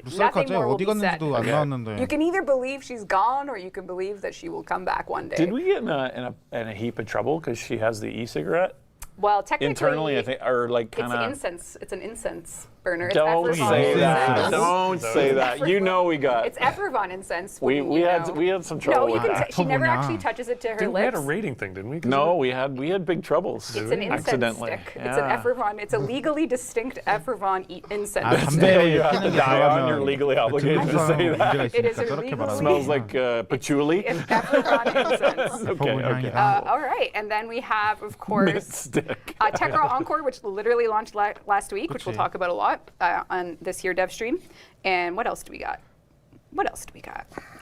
루살카 Nothing more will 어디 be said. 갔는지도 안 나왔는데. You can either believe she's gone or you can believe that she will come back one day. Did we get in a heap of trouble because she has the e-cigarette? Well, technically, Internally, I think, or like it's kind an of. incense. It's an incense burner. It's Don't Effervon say that. incense. Don't say that. You know we got. It's Effervon incense. We wouldn't you know? had some trouble No, you with can. that. She never Effervon. actually touches it to her We lips. had a rating thing, didn't we? 'Cause No, we had big troubles. It's an incense accidentally. stick. It's an Yeah. Effervon. It's a legally distinct Effervon incense. 아 담배 You have to 피는 게 die on. You're 들어가면 legally obligated to say that. 문제가 It is 있으니까 a 저렇게 legally- 말하는 Smells 거야. like patchouli. It's Effervon incense. Okay. 향이다. All right, and then we have, of course, Stick. Techrot Encore, which literally launched last week, which we'll 그치. talk about a lot on this year dev stream. And what else do we got?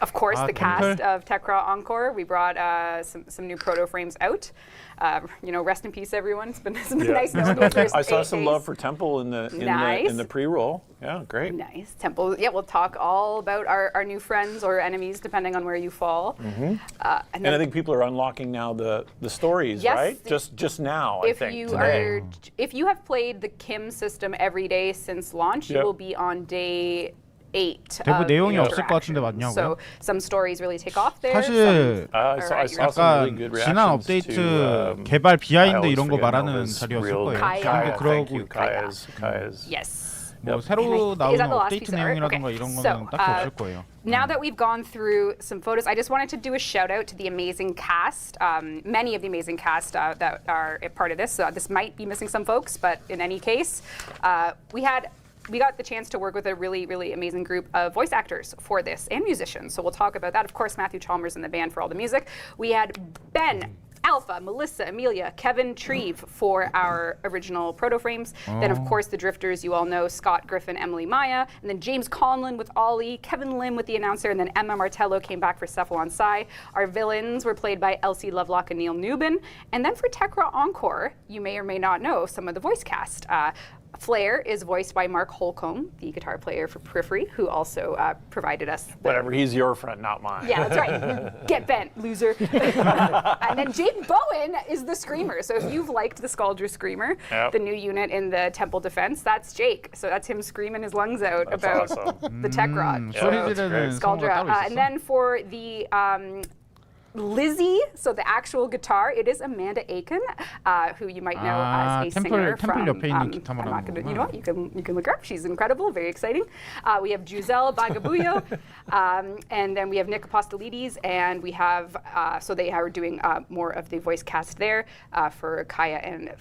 Of course, the cast Temple. of Techrot Encore. We brought some new proto frames out. Rest in peace, everyone. It's been nice knowing you. I saw some love for Temple in the Nice. pre-roll. Yeah, great. Nice. Temple. Yeah, we'll talk all about our new friends or enemies, depending on where you fall. And And I then think people are unlocking now the stories, Yes. right? Just now, I if think. you today. if you have played the Kim system every day since launch, you Yep. will be on day 8. 대부 of 내용이 the 없을 것 같은데 interaction. 맞냐고요? So some stories really take off there. 사실 I saw some really 약간 good 지난 reactions 업데이트 to, 개발 I 비하인드 always 이런 거 forget 말하는 Nova's 자리였을 real- 거예요. Kaya. 지금도 Thank 그러고 you, 있고. Kaya's. Yes. 뭐 Yep. 새로 Is that 나오는 the last 업데이트 piece of art? 내용이라던가 Okay. 이런 So, 거는 딱히 없을 거예요. Now that we've gone through some photos, I just wanted to do a shout out to the amazing cast, many of the amazing cast that are a part of this. This might be missing some folks, but in any case, we got the chance to work with a really, really amazing group of voice actors for this and musicians. So we'll talk about that. Of course, Matthew Chalmers in the band for all the music. We had Ben, Alpha, Melissa, Amelia, Kevin Treve for our original proto frames. Then, of course, the drifters, you all know, Scott Griffin, Emily Maya, and then James Conlon with Ollie, Kevin Lim with the announcer, and then Emma Martello came back for Cephalon Sai. Our villains were played by Elsie Lovelock and Neil Newbin. And then for Techrot Encore, you may or may not know some of the voice cast. Flair is voiced by Mark Holcomb, the guitar player for Periphery, who also provided us Whatever, he's your friend, not mine. Yeah, that's right. Get bent, loser. And then Jake Bowen is the Screamer. So if you've liked the Scaldra Screamer, Yep. the new unit in the Temple Defense, that's Jake. So that's him screaming his lungs out That's about awesome. the Techrot. 소리 that's 지르는 great. 성우가 Scaldra. 따로 있었어? And then for the Lizzie, so the actual guitar, it is Amanda Aiken, who you might know as a singer 템플 from. 옆에 있는 기타 I'm 말하는 not gonna, you 거구나. know what? You can look her up. She's incredible, very exciting. We have Giselle Bagabuyo, and then we have Nick Apostolides, and we have so they are doing more of the voice cast there for Kaya and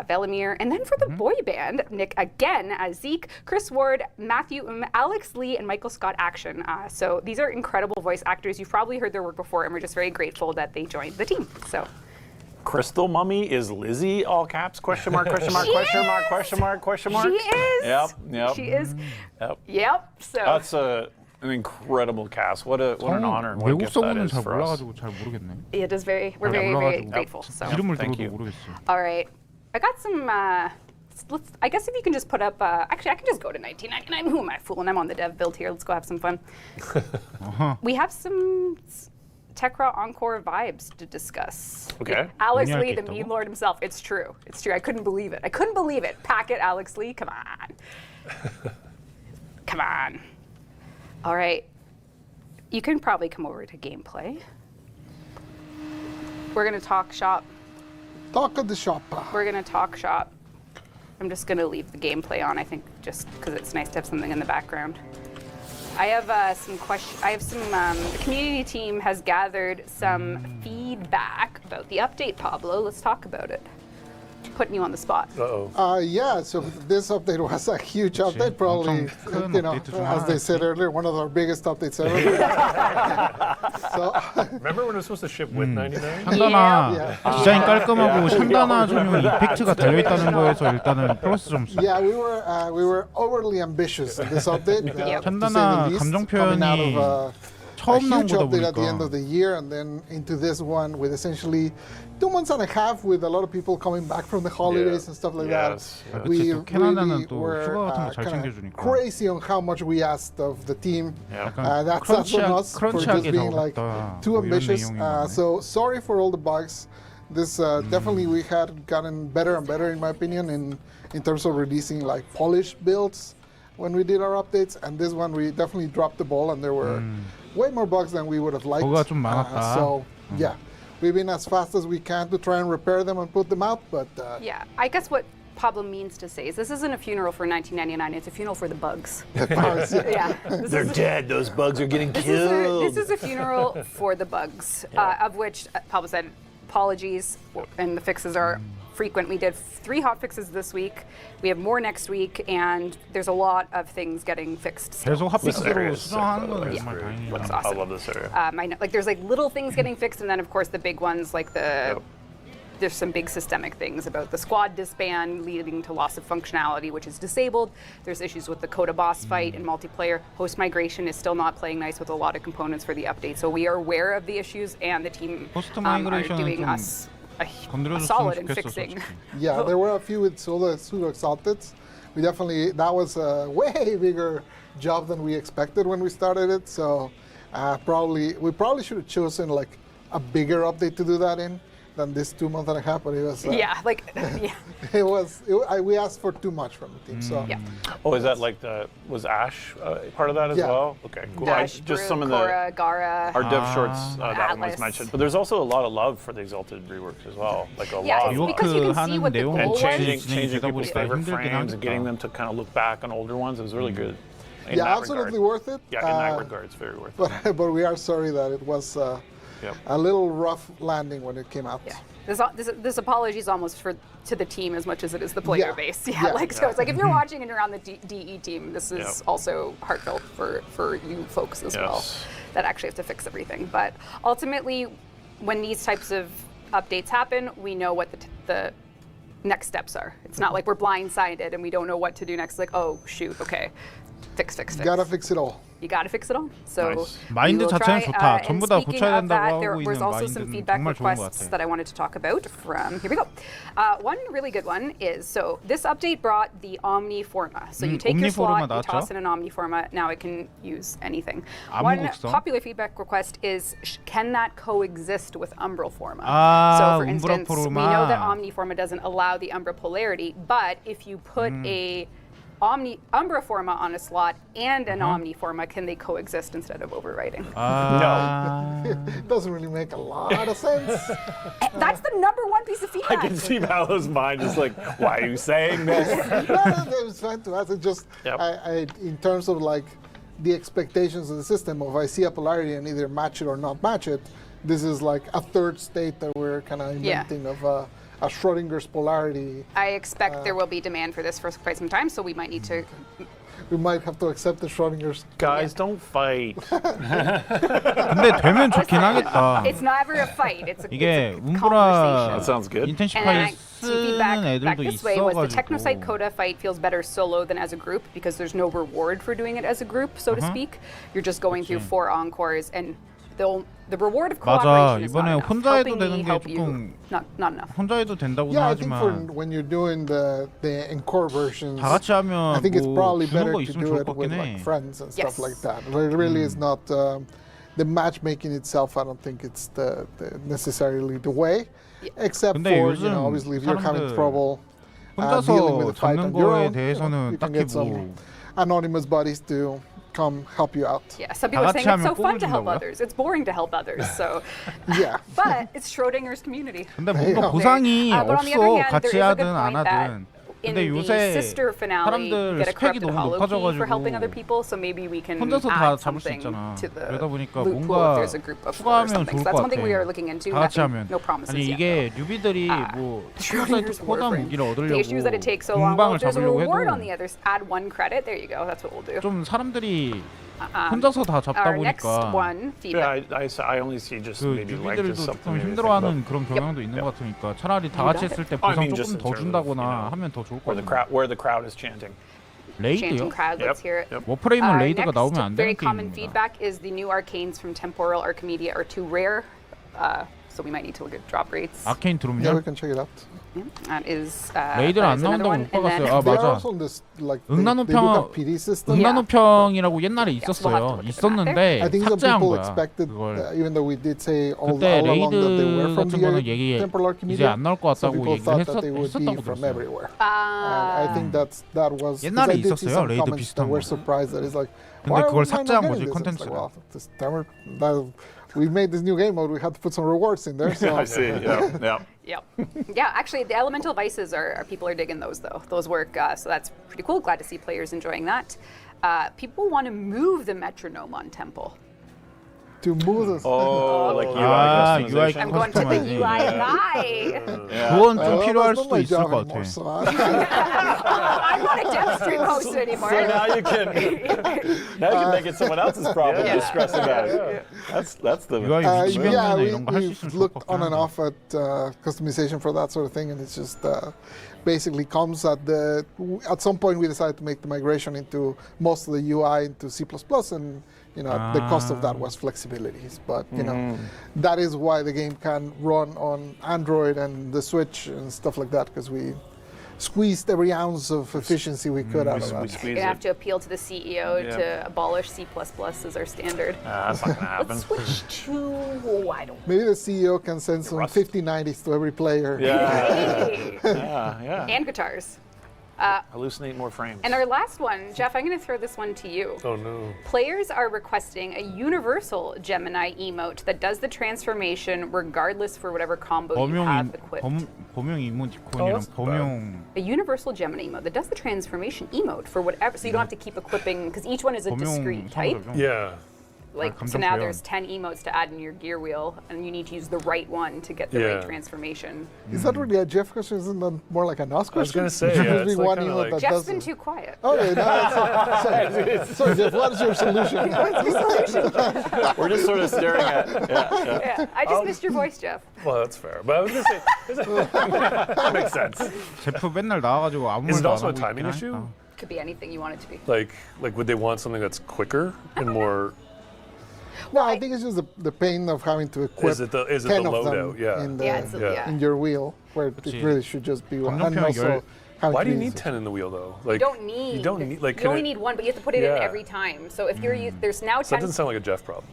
Velimir, and then for the boy band, Nick again as Zeke, Chris Ward, Matthew, Alex Lee, and Michael Scott Action. So these are incredible voice actors. You've probably heard their work before, and we're just very grateful that they joined the team. So Crystal Mummy is Lizzie, all caps, question mark, question mark, She question mark, is. question mark, question mark. She is. Yep. She is. Yep. Yep. So That's an incredible cast. What an honor and what a 외국 gift that 성우는 is 잘 for us. 몰라가지고 잘 모르겠네. it is very. We're 잘 very, very 몰라가지고 grateful. So. 이름을 Thank 들어도 you. 모르겠어. All right. I got some. Let's. I guess if you can just put up. Actually, I can just go to 1999. Who am I fooling? I'm on the dev build here. Let's go have some fun. We have some Techrot Encore vibes to discuss. Okay. Alex 문의할 Lee, 게 the 있다고? meme lord himself. It's true. It's true. I couldn't believe it. I couldn't believe it. Pack it, Alex Lee. Come on. Come on. All right. You can probably come over to gameplay. We're gonna talk shop. Talk of the shop. We're gonna talk shop. I'm just gonna leave the gameplay on. I think just because it's nice to have something in the background. I have some questions. I have some. The community team has gathered some feedback about the update. Pablo, let's talk about it. Putting you on the spot. Yeah, so this update was a huge update, probably, 엄청 큰 you know, 업데이트 중 as they said earlier, one of our biggest updates ever. So, Remember when it was supposed to ship with 99? 샨다나 디자인 깔끔하고 샨다나 전용 이펙트가 달려 있다는 거에서 일단은 플러스 점수. yeah, we were overly ambitious in this update. To say the 샨다나 least, 감정 coming out 표현이 of a 처음 나온 huge 거다 update at the end 보니까 of the year, and then into this one with essentially 2 months and a half, with a lot of people coming back from the holidays and stuff like Yes. that. 그치, We 또 캐나다는 really 또 were 휴가 같은 거 잘 kinda 챙겨주니까. crazy on how much we asked of the team. 약간 That's on us for just 크런치하게 being like 나오겠다. too 뭐 이런 ambitious. 내용인 거네. So sorry for all the bugs. This definitely we had gotten better and better in my opinion in terms of releasing like polished builds when we did our updates, and this one we definitely dropped the ball, and there were way more bugs than we would have liked. 버그가 좀 많았다. So yeah, we've been as fast as we can to try and repair them and put them out, but Yeah, I guess what Pablo means to say is this isn't a funeral for 1999. It's a funeral for the bugs. bugs, yeah. Yeah. This They're is- dead. Those bugs are getting This killed. is a funeral for the bugs, of which Pablo said apologies, and the fixes are frequent. We did 3 hot fixes this week. We have more next week, and there's a lot of things getting fixed. still. 계속 핫픽스로 area is sick, 수정하는 by the 건 way. 정말 다행이야. That's I awesome. love this area. I know, like there's like little things getting fixed, and then of course the big ones like the. There's some big systemic things about the squad disband leading to loss of functionality, which is disabled. There's issues with the Coda boss fight and multiplayer. Host migration is still not playing nice with a lot of components for the update. So we are aware of the issues, and the team 호스트 are 마이그레이션은 doing 좀 us a 건드려줬으면 solid in 좋겠어, fixing. 솔직히. Yeah, there were a few with pseudo exalted. We definitely, that was a way bigger job than we expected when we started it. So we probably should have chosen like a bigger update to do that in than this 2 month and a half. But it was Yeah, like yeah. we asked for too much from the team. So Yeah. Oh, is that like was Ash part of that as Yeah. well? Okay, cool. Dash, Just Brew, some of the Cora, Gara. our dev shorts that one was Atlas. mentioned, but there's also a lot of love for the Exalted reworks as well. Like a Yeah, lot. it's of because you can see 하는 what the 내용 goal and was. changing 진행이 되다 people's 보니까 favorite 힘들긴 frames and getting 하겠다. them to kind of look back on older ones. It was really good. In yeah, that absolutely regard. worth it. Yeah, in that regard, it's very worth it. But we are sorry that it was Yep. a little rough landing when it came out. Yeah. This apology is almost to the team as much as it is the player Yeah. base. Yeah, Yeah. like so it's like if you're watching and you're on the DE team, this is Yep. also heartfelt for you folks as well Yes. that actually have to fix everything. But ultimately, when these types of updates happen, we know what the next steps are. It's not like we're blindsided and we don't know what to do next. Like, oh shoot, okay, fix. Gotta fix it all. You got to fix it all. So Nice. we 마인드 will 자체는 try, 좋다. and 전부 다 speaking 고쳐야 of 된다고 that, 하고 there was 있는 also some 마인드는 feedback 정말 좋은 것 requests 같아. that I wanted to talk about from, here we go. One really good one is, so this update brought the Omniforma. So you take your Omniforma slot, you 나왔죠? toss in an Omniforma, now it can use anything. 아무 One 곡성. popular feedback request is, can that coexist with Umbralforma? 아, So for instance, we Umbralforma. know that Omniforma doesn't allow the Umbra polarity, but if you put a Umbraforma on a slot and an Omniforma, can they coexist instead of overwriting? 아, It doesn't really make a lot of sense. That's the #1 piece of I feedback. can see Paolo's mind just like, why are you saying this? It was fine to ask. It just, Yep. in terms of like the expectations of the system, if I see a polarity and either match it or not match it, this is like a third state that we're kind of inventing of a Schrodinger's polarity. I expect there will be demand for this for quite some time, so we might need to we might have to accept the Schrodinger's. Guys, don't fight. 근데 되면 좋긴 하겠다. It's never a fight. It's a, 이게 it's a 운브라 That sounds good. 인텐시파이 some feedback 쓰는 back 애들도 this way was the Technosite 있어가지고 Coda fight feels better solo than as a group because there's no reward for doing it as a group, so to speak. You're just going through 4 encores, and the reward of 맞아. cooperation is not 이번에 enough. 혼자 해도 Helping 되는 me 게 help you, 조금 not enough. 혼자 해도 된다고는 Yeah, I think for 하지만 when you're doing the encore versions, 다 같이 하면 I think it's 뭐 probably 주는 better 거 to 있으면 do 좋을 it 것 with 같긴 like 해. friends and stuff Yes. like that. Where it really is not the matchmaking itself. I don't think it's the necessarily the way, except 근데 for 요즘 obviously if you're having 사람들 trouble dealing with 혼자서 the fight 잡는 on your 거에 own, 대해서는 you can 딱히 get some 뭐 anonymous buddies to come help you out. Yeah, some people are saying 같이 it's so 하면 fun to help 뽑아준다고요? others. It's boring to help others. So, Yeah. but it's Schrodinger's community. 근데 뭔가 Yeah. 보상이 But on the other 없어. hand, 같이 there is a 하든 good 안 point that 하든. in 근데 the 요새 sister finale, 사람들 get a 스펙이 corrupted 너무 hollow key for helping other 높아져가지고 people. So maybe we can 혼자서 다 add 잡을 수 something 있잖아. to the 그러다 보니까 loot pool if 뭔가 there's a group of 4 or 추가하면 something. 좋을 So that's 것 one thing we are 같아. looking into. 다 같이 Nothing, 하면. no promises 아니 yet. 이게 뉴비들이 뭐 Schrodinger's 테크노사이트 코다 Warframe. 무기를 The issue is that it 얻으려고 takes so long. Well, 공방을 if there's a 잡으려고 reward on the 해도 other, add 1 credit. There you go. That's what we'll do. 좀 사람들이 혼자서 다 잡다 Our next 보니까 one, feedback. Yeah, I only see just 그 maybe like 뉴비들도 just 좀 something. 힘들어하는 그런 경향도 있는 것 같으니까 차라리 다 같이 했을 때 I 보상 mean, just 조금 in 더 terms of, 준다거나 you know, 하면 더 좋을 것 where 같아요. the crowd is chanting. Chanting 레이드요? crowd, let's hear it. 워프레임은 레이드가 Next, 나오면 안 very 되는 common 게임입니다. feedback is the new arcanes from Temporal Archimedia are too rare, so we might need to look at drop rates. 아케인 Yeah, we 드롭요? can check it out. That is 레이드를 안 another 나온다고 one. 못 And then 박았어요. 아 They are 맞아. also on this like they do 응나노평 have PD system. 응나노평이라고 옛날에 Yes, we'll have to 있었어요. look at 있었는데 I think some 삭제한 people 거야. expected, 그걸 even though we did say all 그때 along that they were 레이드 from 같은 the 거는 얘기 Temporal 이제 Archimedia, 안 나올 것 some 같다고 people 얘기를 thought that they would be 했었다고 from 들었어요. everywhere. And I think that was because 옛날에 I did see 있었어요, some 레이드 comments that 비슷한 were 거. surprised that it's like 근데 why 그걸 am I not 삭제한 getting 거지, this? It's like, 컨텐츠를. well, this timer, we made this new game mode. We had to put some rewards in there. So I see. Yeah. Yep. Yeah, actually, the elemental vices people are digging those though. Those work, so that's pretty cool. Glad to see players enjoying that. People want to move the metronome on Temple. to move this. Oh, like UI 아, customization. UI I'm going to the Customizing. UI guy. 그건 좀 Well, 필요할 that's not 수도 my 있을 job 것 anymore, 같아. so I'm not a Deluxe host anymore. So now you can make it someone else's problem. Yeah. Just stressing about it. That's the. UI 위치 yeah, 변경이나 이런 거 할 수 있으면 we've 좋을 것 looked 같긴 on and 한데. off at customization for that sort of thing, and it's just basically comes at some point we decided to make the migration into most of the UI into C++, and the cost of that was flexibilities. But that is why the game can run on Android and the Switch and stuff like that, because we squeezed every ounce of efficiency we could out of We that. squeeze You have it. to appeal to the CEO Yeah. to abolish C++ as our standard. That's not gonna happen. Let's switch to, I don't Maybe the CEO can send some Rust. 5090s to every player. Yeah. Hey. Yeah. And guitars. Hallucinate more frames. And our last one, Jeff, I'm going to throw this one to you. Oh no. Players are requesting a universal Gemini emote that does the transformation regardless for whatever combo you have equipped. 범용 이모티콘이랑 that's 범용 A universal Gemini emote that does the transformation emote for whatever, so you don't have to keep equipping, because each one is a 범용 discrete type. 상호작용. Yeah. Like, so now there's 10 emotes to add in your gear wheel, and you need to use the right one to get the right Yeah. transformation. Is that really a Jeff question? Isn't that more like a Nos I was question? gonna say, There yeah, should it's be like one kinda emote like- that Jeff's does been it. too quiet. Okay, sorry, Jeff, what is your solution? We're just sort of staring at. Yeah. Yeah, I just missed your voice, Jeff. Well, that's fair. But I was gonna say, that makes sense. 제프 맨날 나와가지고 아무 Is it 말도 안 also a 하고 timing 있긴 issue? 하니까. Could be anything you want it to be. Like would they want something that's quicker and more? No, I think it's just the pain of having to equip Is it the 10 of them loadout? Yeah. in, Yeah, it's, Yeah. in your wheel, where 그치. it really should just be one. And 감정평 also having Why to do you be need 10 in the wheel though? Like You don't need. You don't need like. You can only it- need one, but you have to put it in Yeah. every time. So if you're there's now So that 10. doesn't sound like a Jeff problem.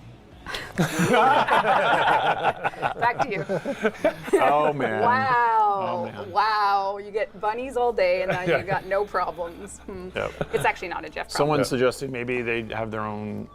Back to you. Oh man. Wow. man. Wow. You get bunnies all day, and then Yeah. you got no problems. Yep. It's actually not a Jeff problem. Someone suggested maybe they have their own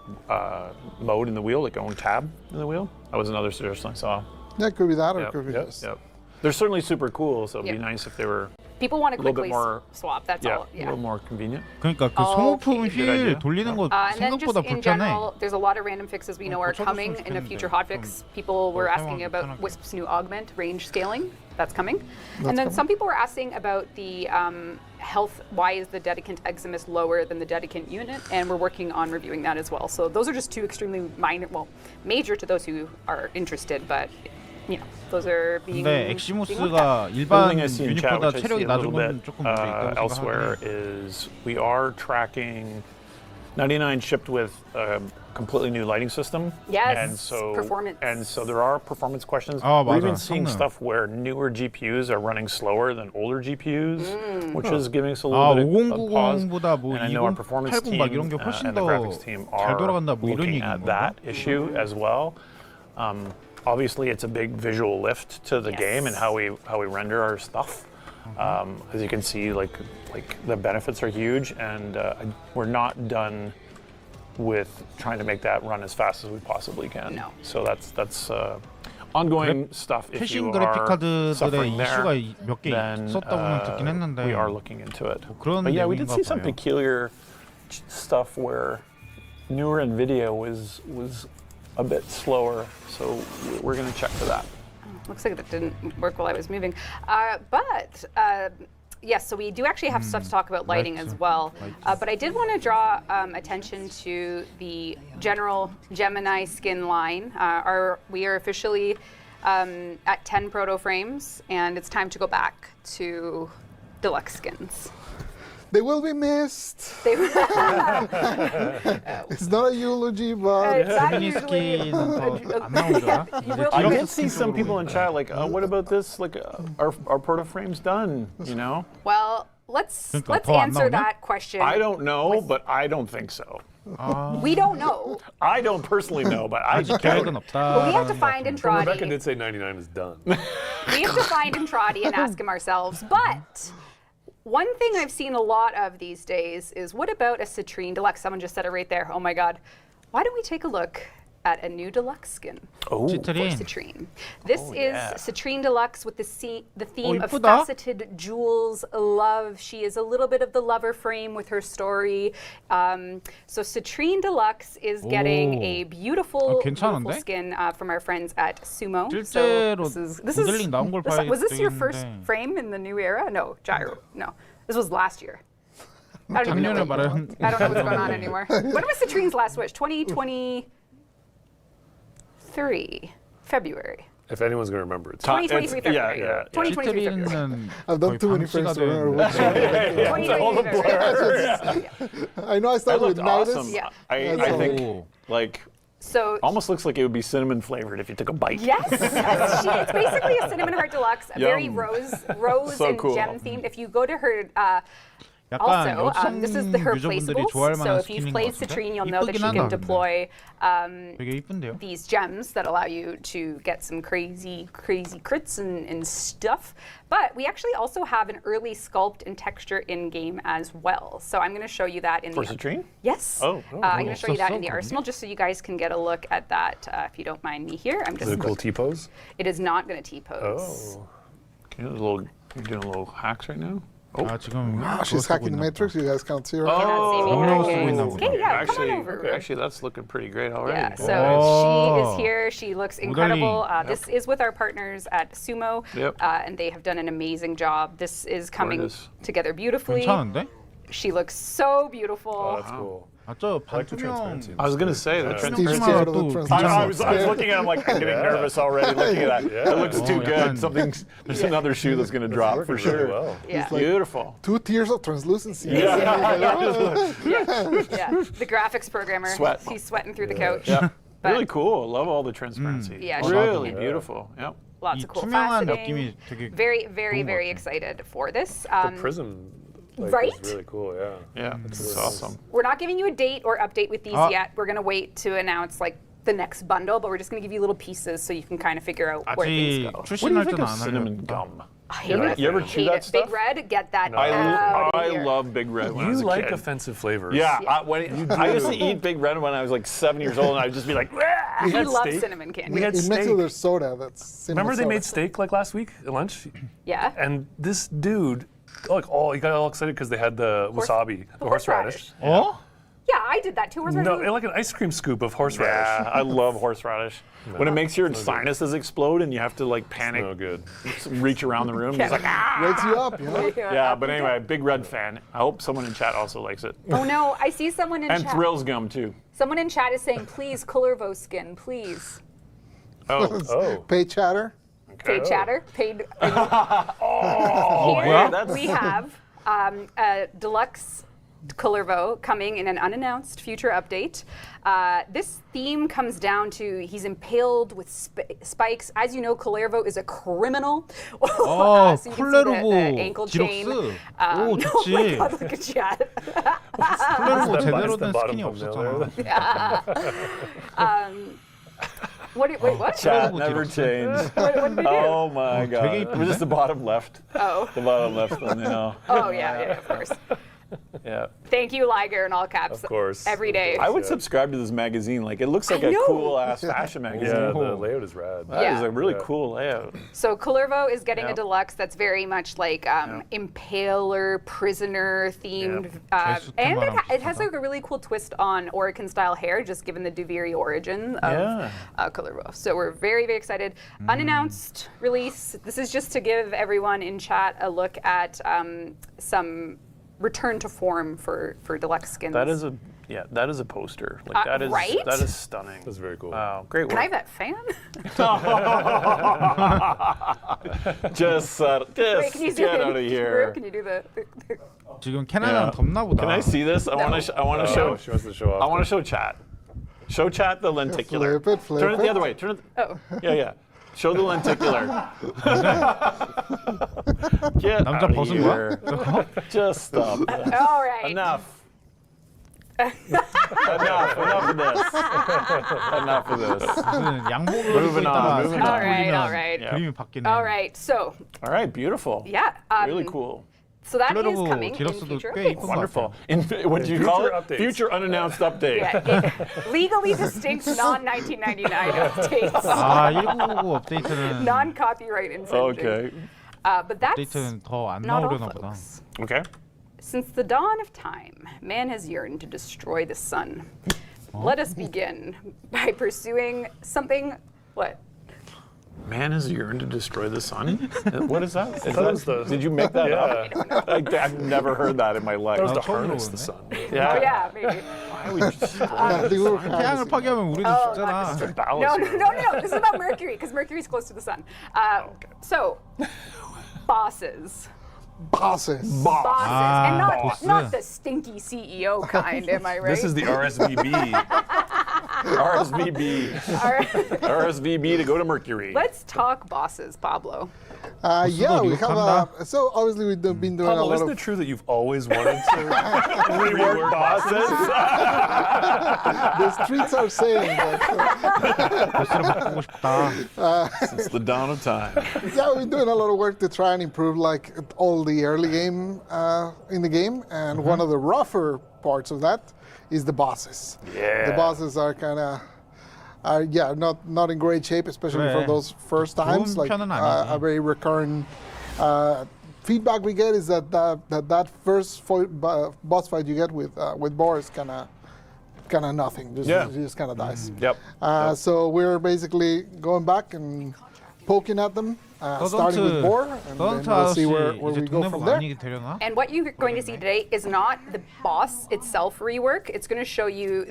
mode in the wheel, like their own tab in the wheel. That was another suggestion I saw. Yeah, it could be that, or it Yep, could be yep, just. yep. They're certainly super cool, so it'd be Yeah. nice if they were People want to little bit quickly more- swap. That's Yeah, all. a little more convenient. 그러니까 그 Oh, 소모품 okay. 휠 Good idea. 돌리는 거 And then just 생각보다 in 불편해. general, there's a lot of random fixes we know are 고쳐줬으면 coming in a 좋겠는데. future hotfix. People were 더 asking 사용하기 about 편하게. Wisp's new augment range scaling. That's coming. And then some people were asking about the health. Why is the Dedicant Eximus lower than the Dedicant unit? And we're working on reviewing that as well. So those are just two extremely minor, well, major to those who are interested, but you know, those are being. 근데 being looked at. 엑시모스가 The 일반 thing I see in chat, 유닛보다 which I see 체력이 a 낮은 little 건 bit 조금 문제 있다고 elsewhere, 생각하는데 is we are tracking 99 shipped with a completely new lighting system. Yes, and so performance. And so there are performance questions. 아, We're 맞아. even seeing 성능. stuff where newer GPUs are running slower than older GPUs, which is giving us a 아 little bit of pause. 5090보다 뭐 And I know our performance 2080 team 막 이런 게 훨씬 and the 더 graphics team 잘 are 돌아간다 뭐 이런 looking 얘기인 at 건가? that issue as well. Obviously, it's a big visual lift to the Yes. game and how we render our stuff. As you can see, like the benefits are huge, and we're not done with trying to make that run as fast as we possibly can. No. So that's ongoing stuff. If 최신 you 그래픽 are 카드들의 suffering 이슈가 there, 몇 개 then 있었다고는 듣긴 했는데 we are looking into it. 그런 But yeah, we did 내용인가 see some 봐요. peculiar stuff where newer NVIDIA was a bit slower, so we're going to check for that. Looks like that didn't work while I was moving. Yes, so we do actually have stuff to talk about lighting as well. But I did want to draw attention to the general Gemini skin line. We are officially at 10 proto frames, and it's time to go back to deluxe skins. They will be missed. It's not a eulogy, but It's not 페미니 usually- 스킨은 더 안 나오더라. I did see some people in chat like, what about this? Like, our proto frame's done, you know? Well, let's 그러니까 더 안 answer 나오냐? that question. I don't know, but I don't think so. We don't know. I don't personally know, but I 아직 doubt 계획은 it. 없다. But we have to find Rebecca Entradi. did say 99 is done. We have to find Entradi and ask him ourselves. But one thing I've seen a lot of these days is, what about a Citrine Deluxe? Someone just said it right there. Oh my God. Why don't we take a look at a new deluxe skin Oh, for citrine. Citrine? This is yeah. Citrine Deluxe with the theme of 이쁘다. faceted jewels, love. She is a little bit of the lover frame with her story. So Citrine Deluxe is getting 오. a beautiful, beautiful 괜찮은데? skin from our friends at Sumo. 실제로 So 모델링 나온 걸 봐야 was this your first 되겠는데. frame in the new era? No, gyro. No, this was last year. I don't even know. 작년에 what- 말한 I don't know what's going on anymore. When was Citrine's last wish? 2023 February. If anyone's going to remember, it's 2023 February. yeah. 2023 February. 시트리는 I've done 거의 too many 방치가 frames to remember 된 which one. 2023 February. I know I That started with looked Nidus. awesome. Yeah. I Yeah. think, 오. like, So almost looks like it would be cinnamon flavored if you took a bite. yes, it's basically a cinnamon heart deluxe, very Yum. rose So and cool. gem themed. If you go to her. 약간 Also, 여성 this is her 유저분들이 placeables. 좋아할 So 만한 if you've 스킨인 것 played 같은데? Citrine, you'll know that 이쁘긴 she 하다, can 근데. deploy 되게 이쁜데요? these gems that allow you to get some crazy crits and stuff. But we actually also have an early sculpt and texture in game as well. So I'm going to show you that in For the Citrine? Yes. Oh, I'm going to show you that in the 없었어, arsenal, just so you guys can get a look at that. If you don't mind me here, I'm is just. it a cool T-pose. It is not going to T-pose. Oh. You're doing a little hacks right now? 아 지금 Ah, 그거 she's 쓰고 hacking the 있나 Matrix. 보다. You guys can't see her. Cannot see me 영어로 hacking. 쓰고 있나 보다. Okay, yeah, come on over. Actually, that's looking pretty great already. Yeah, so Oh. she is here. She looks incredible. This is with our partners at Sumo, Yep. and they have done an amazing job. This is coming Gorgeous. together beautifully. 괜찮은데? She looks so Oh, beautiful. that's cool. 아 저 I like the 반투명 transparency. I was going to say, the Steve's transparency. scared of 또 the 괜찮은 I 것 was 같아. looking at him like, I'm getting nervous already looking at that. It looks too Oh, good. 약간- There's another shoe that's going to drop for Working really sure. well. Yeah. Beautiful. 2 tiers of translucency. Yeah. The graphics programmer. Sweat. He's sweating through the couch. Yeah. But Really cool. I love all the transparency. Yeah, Really 나도. beautiful. Yep. lots 이 of cool 투명한 faceting. 느낌이 되게 Very, 좋은 very, 것 very 같아. excited for this. The prism, like, Right? is really cool. Yeah. Yeah, it's awesome. We're not giving you a date or update with these Ah. yet. We're going to wait to announce like the next bundle, but we're just going to give you little pieces so you can kind of figure out where things 아직 go. What do you 출신할 think 때는 of 안 cinnamon 하려고. gum? I hate it. You ever chew Hate that it. stuff? Big Red, get that No. out of I here. love Big Red when I You was a like kid. offensive flavors. Yeah, Yeah. I used to eat Big Red when I was like 7 years old, and I'd just be like, "Rah!" We He had loves steak. cinnamon candy. We had It mixed steak. with their soda. That's cinnamon Remember they soda. made steak like last week at lunch? Yeah. And this dude Like he got all excited because they had the wasabi, the horseradish. 어? Yeah, I did that too. No, like an ice cream scoop of horseradish. Yeah, I love horseradish. When it makes your sinuses explode and you have to like panic, No good. reach around the room. It's like, ah! Wakes you up, you know? Yeah, but anyway, big Red fan. I hope someone in chat also likes it. Oh no, I see someone in And chat. Thrills Gum too. Someone in chat is saying, please, Kullervo skin, please. Oh. Pay chatter. Paid chatter, paid. 어, Here 뭐야? we have a deluxe Kullervo coming in an unannounced future update. This theme comes down to he's impaled with spikes. As you know, Kullervo is a criminal. 어, So you can see the 쿨레르보 ankle chain. 디럭스. 오, Oh my 좋지. God, look at chat. 쿨레르보 제대로 That's the 된 bottom 스킨이 thumbnail 없었잖아. Wait, what? Chat Kullervo never 디럭스. changed. What did we do? Oh my 되게 god. 이쁜데? We're just the bottom left. Oh. The bottom left thumbnail. Oh, yeah, of course. Yeah. Thank you, Liger, in all caps. Of course. Every day. I would subscribe to this magazine. Like it looks like I a know. cool ass fashion magazine. Yeah, the layout is rad. That is Yeah. a really Yeah. cool layout. So Kullervo is getting Yeah. a deluxe that's very much like impaler, prisoner themed, 계속 and 말하고 it has like a really cool twist on Orokin style hair, just given the Duviri origin of Yeah. Kullervo. So we're very, very excited. Unannounced release. This is just to give everyone in chat a look at some return to form for deluxe skins. That is a poster. Like that is right? that is stunning. That's very cool. Wow, great Can I work. have that fan? Just Wait, can you do get the- out of here. Can you do the 지금 캐나다는 덥나 보다. Can I see this? I want to. I want to show. She wants to show off. I want to show chat. Show chat the lenticular. Flip it, Turn it the it. other way. Turn it. Oh. Yeah. Show the lenticular. Get 남자 out of 벗은 here. 거야? Just stop. All right. Enough. Enough of this. Enough of this. 무슨 양복을 입고 Moving on, 있다가 moving 살짝 on. 올리면 All right. 그림이 바뀌네. All right. So All right, beautiful. yeah. Really cool. So that is 쿨레르보 coming in 디럭스도 future 꽤 updates. 이쁜 것 Wonderful. 같아요. What do you call it? updates. Future unannounced update. Yeah, legally distinct non-1999 updates. 아, 1999 업데이트는 Non-copyright infringing. Okay. But that's 업데이트는 더 안 not all, 나오려나 보다. folks. Okay. Since the dawn of time, man has yearned to destroy the sun. Let us begin by pursuing something. What? Man has yearned to destroy the sun? What is that? That was the- Did you make that up? Yeah. I've never heard that in my life. That was to 처음 harness the 들어보는데? sun. Oh yeah, maybe. Why would you I think we were 태양을 파괴하면 우리도 Oh, 죽잖아. No, ballast? no. This is about Mercury because Mercury's close to the sun. So, bosses. bosses. Bosses, and boss. not the stinky CEO kind, am I right? This is the RSVB. RSVB. All right. RSVB to go to Mercury. Let's talk bosses, Pablo. Yeah, we have 욕한다? so obviously we've been doing a Pablo, lot isn't of it true that you've always wanted to Rework bosses. the streets are saying that. 보스를 바꾸고 싶다. Since the dawn of time. Yeah, we've been doing a lot of work to try and improve like all the early game in the game, and one of the rougher parts of that is the bosses. Yeah. The bosses are kind of not in great shape, especially for 그래. those first times. 좋은 Like 편은 아니지. a very recurrent feedback we get is that first boss fight you get with Boris kind of nothing. Just kind of dies. Yep. So we're basically going back and poking at them, starting with Boar, and then 서던트 we'll see 아저씨 where 이제 we go 동네북 from there. 많이 되려나? And what you're going to see today is not the boss itself rework. It's going to show you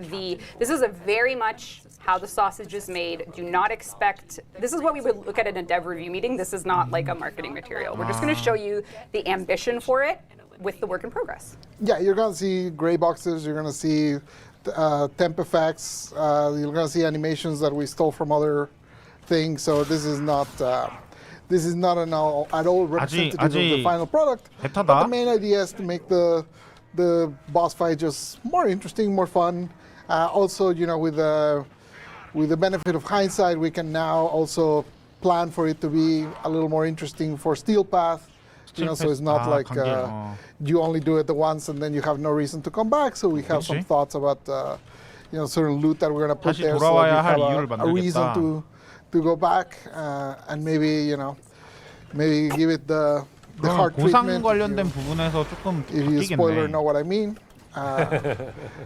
this is a very much how the sausage is made. Do not expect, this is what we would look at in a dev review meeting. This is not like a marketing material. We're just going to show you the ambition for it with the work in progress. Yeah, you're going to see gray boxes. You're going to see temp effects. You're going to see animations that we stole from other things. So this is not at all representative of the final product. But the 베타다. main idea is to make the boss fight just more interesting, more fun. Also, with the benefit of hindsight, we can now also plan for it to be a little more interesting for Steel Path. So it's not like you only do it the once and then you have no reason to come back. So we have some 그치? thoughts about certain loot that we're going to put 다시 there, so that 돌아와야 할 you 이유를 have a reason 만들겠다. to go back and maybe give it the the 그럼 heart 고상 treatment. 관련된 부분에서 조금 If you spoiler 바뀌겠네. know what I mean.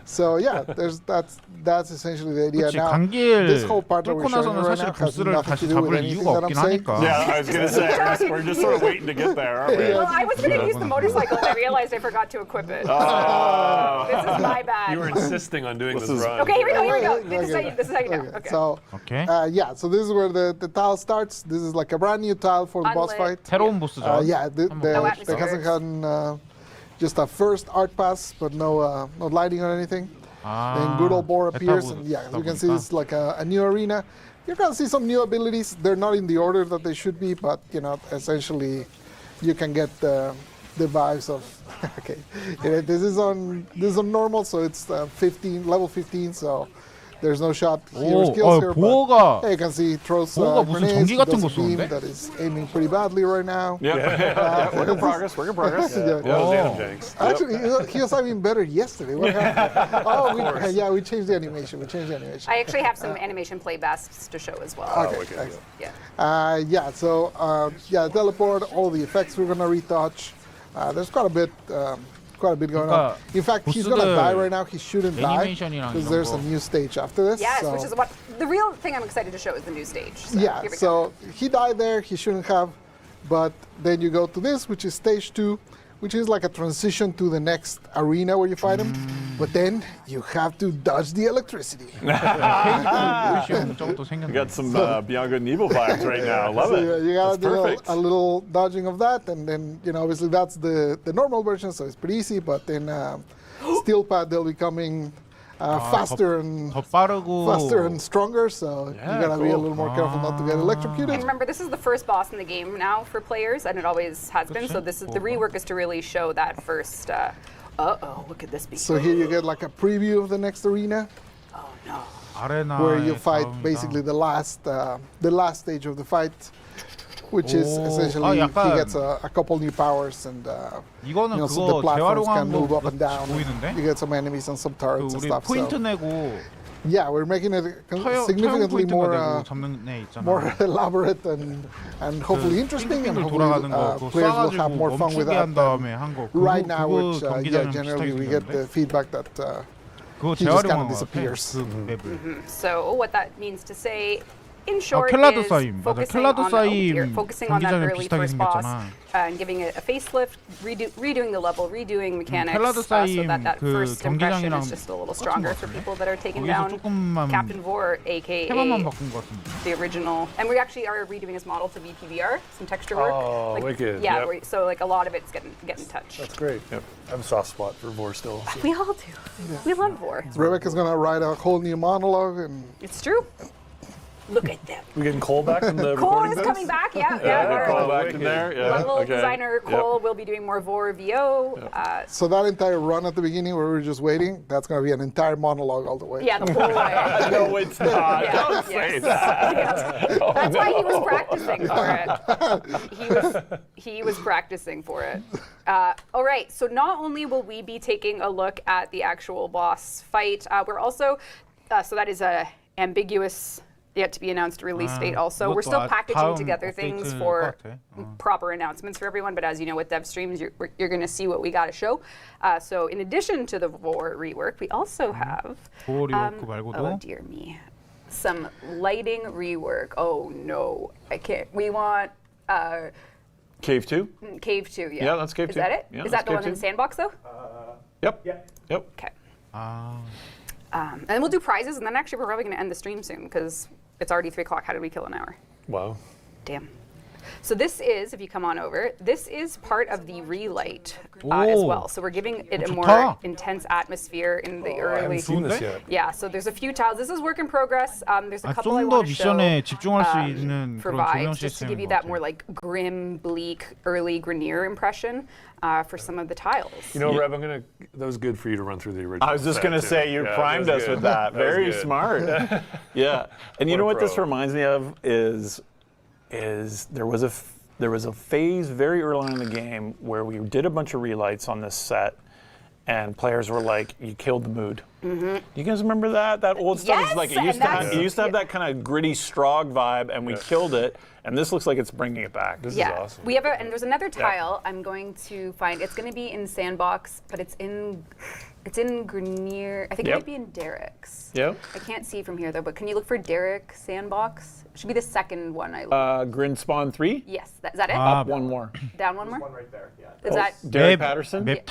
So yeah, that's essentially the idea. 그치, Now, 강길 this whole part that 뚫고 we're showing you 나서는 right 사실 now has 보스를 nothing 다시 to do with 잡을 anything 이유가 that I'm 없긴 saying. 하니까. Yeah, I was gonna say we're just sort of waiting to get there, aren't we? Well, I was going to use the motorcycle and I realized I forgot to equip it. This is my bad. You were insisting on doing this is- run. Okay, here we go, here we go. Okay. This is how you know. Okay. So 오케이. yeah, so this is where the tile starts. This is like a brand new tile for the boss Unlit. fight. 새로운 보스죠. Yeah, the atmospherics. hasn't gotten just a first art pass, but no lighting or anything. Then good old boar appears, and yeah, as you can see, it's like a new arena. You're gonna see some new abilities. They're not in the order that they should be, but you know, essentially, you can get the vibes of. Okay, yeah, this is on normal, so it's 15 level 15. So there's no shot here 오, skills here, but 보호가 yeah, you can see he throws 보호가 무슨 grenades. 전기 He 같은 does 거 a beam 쏘는데? that is aiming pretty badly right now. Yeah. Work in progress. Work in progress. Yeah. That was Adam Jenks. Actually, he was aiming better yesterday. What happened? Oh, we changed the animation. I actually have some animation playbacks to show as well. Okay, excellent. Yeah. Yeah, so teleport, all the effects we're gonna retouch. There's quite a bit going on. In fact, he's gonna 보스들 die right now. He shouldn't die 애니메이션이랑 because 이런 there's 거. a new stage after this. Yes, so. which is what the real thing I'm excited to show is the new stage. So Yeah, here we go. so he died there. He shouldn't have, but then you go to this, which is stage 2, which is like a transition to the next arena where you fight him. But then you have to dodge the electricity. 미션 저것도 생겼네. We got some Beyond Good and Evil vibes right now. Love So it. you gotta That's do perfect. a little dodging of that, and then obviously that's the normal version, so it's pretty easy. But then Steel Pad, they'll be coming faster and 더 빠르고 stronger. So Yeah, you gotta be a cool. little more careful not to get And electrocuted. remember, this is the first boss in the game now for players, and it always has been. So this is the rework is to really show that first. What could this be? So here you get like a preview of the next arena, Oh no. 아레나 where you fight basically the last stage of the fight, which is 오. essentially he 약간 gets a couple new powers and 이거는 so the 그거 platforms 재활용한 can move 거 up and down. 보이는데? You get some enemies and some 그 turrets and 우리 stuff. 포인트 So 내고 yeah, we're making it 처형 significantly 포인트가 more 되고 잡는 애 있잖아. more elaborate and hopefully interesting, and 빙빙 hopefully 돌아가는 거 그거 players will have 쏴가지고 more fun with 멈추게 한 that. 다음에 한 거. Right now, which 그거 yeah, 경기장이랑 generally 비슷하게 we get the 생겼는데? feedback that 그거 he just 재활용한 kinda 거 같아. disappears. 그 맵을. So what that means to say, in short, 켈라드 is 사임. 맞아. focusing 켈라드 on 사임 focusing on that 경기장이랑 early 비슷하게 first boss 생겼잖아. and giving it a facelift, redoing the level, redoing mechanics, 켈라드 so 사임 that 그 first impression 경기장이랑 is just a little 똑같은 stronger 것 for 같은데? people that are taking 거기서 down 조금만 Captain Vor, aka 테마만 바꾼 것 같은데. the original. And we actually are redoing his model to VTVR, some texture work. Oh, wicked. Yeah, Yep. so like a lot of it's getting touched. That's great. Yep. I have a soft spot for Vor still. So. We all do. We love Vor. Rebecca's gonna write a whole new monologue, and It's true. Look at them. We getting Cole back in the Cole recording is booth? coming back. Yeah, Yeah, our Cole back in there. Yeah. level Okay. designer Cole will be doing more Vor VO. so that entire run at the beginning where we were just waiting, that's gonna be an entire monologue all the way. Yeah, the whole way. No, it's not. Yeah, Don't say yes. that. Yes. That's why he was practicing for it. He was practicing for it. All right, so not only will we be taking a look at the actual boss fight, we're also, so that is a ambiguous, yet to be announced release date also. We're still 이것도 packaging 다음 together things 업데이트일 for 것 같아. proper announcements for everyone, but as you know with dev streams, you're going to see what we got to show. So in addition to the Vor rework, we also have, 보호 리워크 oh 말고도 dear me, some lighting rework. Oh no, I can't. We want Cave 2? Cave 2, yeah. Yeah, that's Cave Is 2. that it? Yeah, Is that's that the one Cave in the 2. sandbox though? Yep. Yep. Okay. 아, And we'll do prizes, and then actually we're probably going to end the stream soon because it's already 3 o'clock. How did we kill an hour? Wow. Damn. So this is, if you come on over, this is part of the relight as Oh. well. So we're giving it a 좋다. more intense atmosphere in the I early. haven't seen this 좋은데? yet. Yeah, so there's a few tiles. This is work in progress. There's a couple I 좀 더 want to show 미션에 집중할 수 있는 for 그런 조명 vibes, just to give 시스템인 you 것 that 같아. more like grim, bleak, early Grenier impression for some of the tiles. You know, Reb, that was good for you to run through the original. I was just set, going to too. say, you Yeah, primed that was us good. with that. That was Very good. smart. Yeah. And you What know a what this pro. reminds me of is there was a phase very early on in the game where we did a bunch of relights on this set, and players were like, you killed the mood. You guys remember that? That old stuff is Yes, like it and used to have. that's- It used to have that kind of gritty Strogg vibe, and we killed it. And this looks like it's bringing it back. This is Yeah, awesome. we have and there's another tile I'm going to find. It's going to be in Sandbox, but it's in Grenier. I think it Yep. might be in Derek's. Yep. I can't see from here though, but can you look for Derek Sandbox? It should be the second one I looked. Grin Spawn 3. Yes, is that it? Ah, Up one more. Down one more? right there. Yeah. Is that Derek Patterson. 맵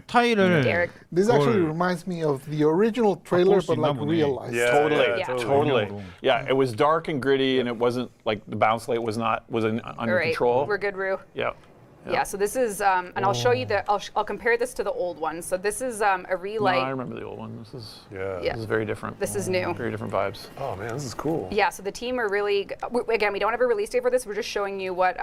타일을 Derek? This actually 그걸 reminds me of the original trailer, 수 but like 있나 보네. realized. Yeah. Totally, Yeah, totally. totally. Yeah, it was dark and gritty, and it wasn't like the bounce rate was under All right, control. we're good, Rue. Yeah. Yeah, so this is, and I'll show you I'll compare this to the old one. So this is a No, relight. I remember the old one. This is Yeah. this is very different. This is new. Very different vibes. Oh man, this is cool. Yeah, so the team are really, again, we don't have a release date for this. We're just showing you what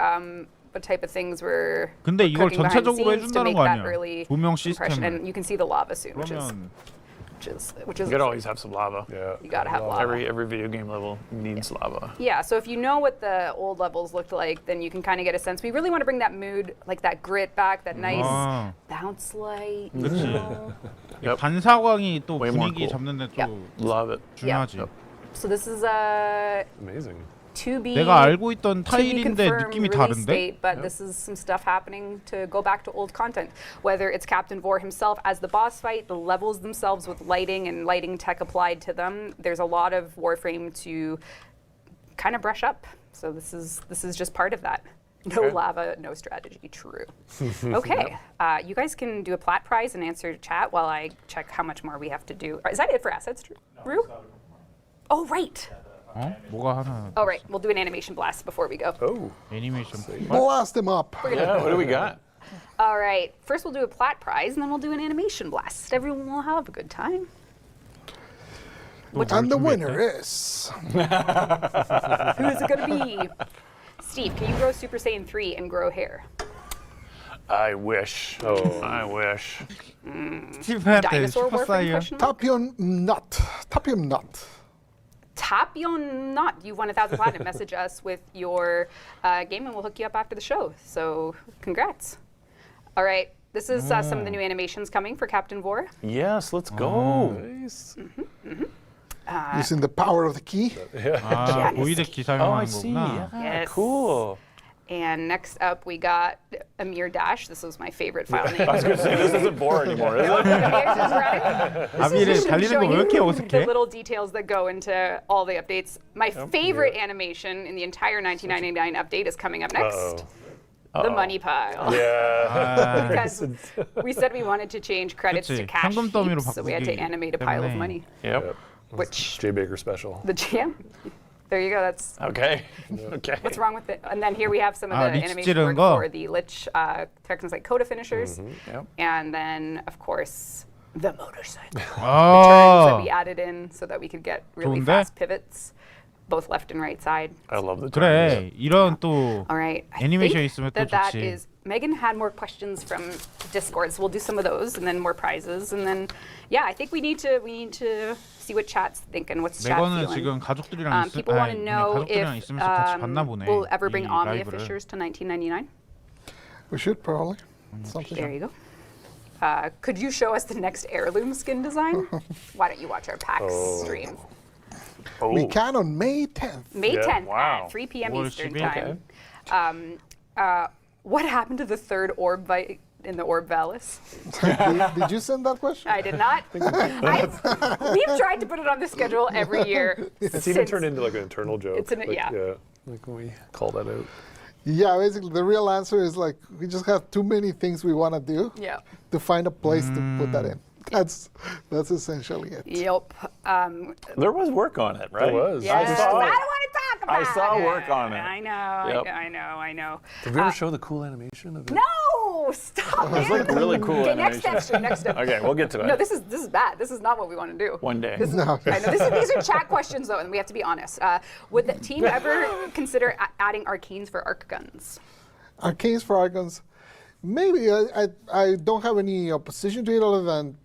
type of things we're 근데 이걸 cooking behind the 전체적으로 scenes to 해준다는 make 거 that 아니야? early 조명 impression. 시스템을. And you can see the lava soon, which 그러면 is You gotta always have some lava. Yeah. You gotta have lava. Every video game level needs lava. Yeah, so if you know what the old levels looked like, then you can kind of get a sense. We really want to bring that mood, like that grit back, that nice 아, bounce light. 그치. You know? Yep. 반사광이 또 Way more 분위기 cool. 잡는데 또 Yep. Love it. 중요하지. Yep. So this is Amazing. to be 내가 알고 있던 to be 타일인데 confirmed 느낌이 release 다른데? date, but this is some stuff happening to go back to old content. Whether it's Captain Vor himself as the boss fight, the levels themselves with lighting and lighting tech applied to them. There's a lot of Warframe to kind of brush up. So this is just part of that. No Okay. lava, no strategy. True. Okay, you guys can do a plat prize and answer chat while I check how much more we have to do. Is that it for assets, Rue? Oh right. 어? 뭐가 하나? Oh right. We'll do an animation blast before we go. Oh. 애니메이션. Blast them up. Yeah. What do we got? All right. First, we'll do a plat prize, and then we'll do an animation blast. Everyone will have a good time. And the winner is. Who is it going to be? Steve, can you grow Super Saiyan 3 and grow hair? I wish. Oh. I wish. 스티브한테 Dinosaur Warframe 슈퍼사이어. question mark? Tapion nut. Tapion nut. Tapion Not, you won 1,000 platinum. Message us with your game, and we'll hook you up after the show. So, congrats. All right. This is some of the new animations coming for Captain Vor. Yes. Let's go. Nice. Using the power of the key. 아, 보이드키 Oh, I 사용하는 see. 거구나. Yeah. Yes. Cool. And next up, we got Amir Dash. This was my favorite file name. I was gonna say this isn't Vor anymore, is it? 아비를 달리는 거 왜 이렇게 the 어색해? little details that go into all the updates. My favorite animation in the entire 1999 update is coming up next. The money pile. Yeah. 아, Because we said we wanted to change credits to 그치. cash 현금 더미로 heaps, so we had to 바꾸기 animate a pile of 때문에. money. Yep. Which Jay Baker special. the GM. There you go. That's Okay. Okay. what's wrong with it. And then here we have some of the 리치 animation 찌르는 work 거? for the Lich Techrot like Coda finishers, Yep. and then of course the motorcycle. Turns 아, that we added in so that we could get really 좋은데? fast pivots, both left and right side. I love the 그래. 이런 또 All right. I 애니메이션 think 있으면 또 that 좋지. is. Megan had more questions from Discord, so we'll do some of those, and then more prizes, and then yeah, I think we need to see what chat's thinking. What's chat 매거는 feeling? 지금 가족들이랑 People want to 아니, know 가족들이랑 if 있으면서 같이 봤나 보네. we'll ever bring 이 Omnia 라이브를. Fishers to 1999. We should probably. Something. There you go. Could you show us the next heirloom skin design? Why don't you watch our PAX stream? Oh. We can on May 10th. May Yeah, 10th wow. at 3 p.m. 월 Eastern 10일? time. What happened to the third orb bite in the Orb Valis? Did you send that question? I did not. We've tried to put it on the schedule every year. It's even turned into like an internal joke. It's an- like, yeah. Like when we call that out. Yeah, basically the real answer is like we just have too many things we want to do Yeah. to find a place to put that in. That's essentially it. Yep. There was work on it, right? There was. Yes. I saw don't it. want to talk about I saw it. work on it. I know. Yep. I know. Did we ever show the cool animation of it? No, stop it. It's like really cool Okay, next animation. step, next step. Okay, we'll get to it. No, this is bad. This is not what we want to do. One day. No. I know these are chat questions though, and we have to be honest. Would the team ever consider adding arcanes for arc guns? Arcanes for Argons. Maybe I don't have any opposition to it other than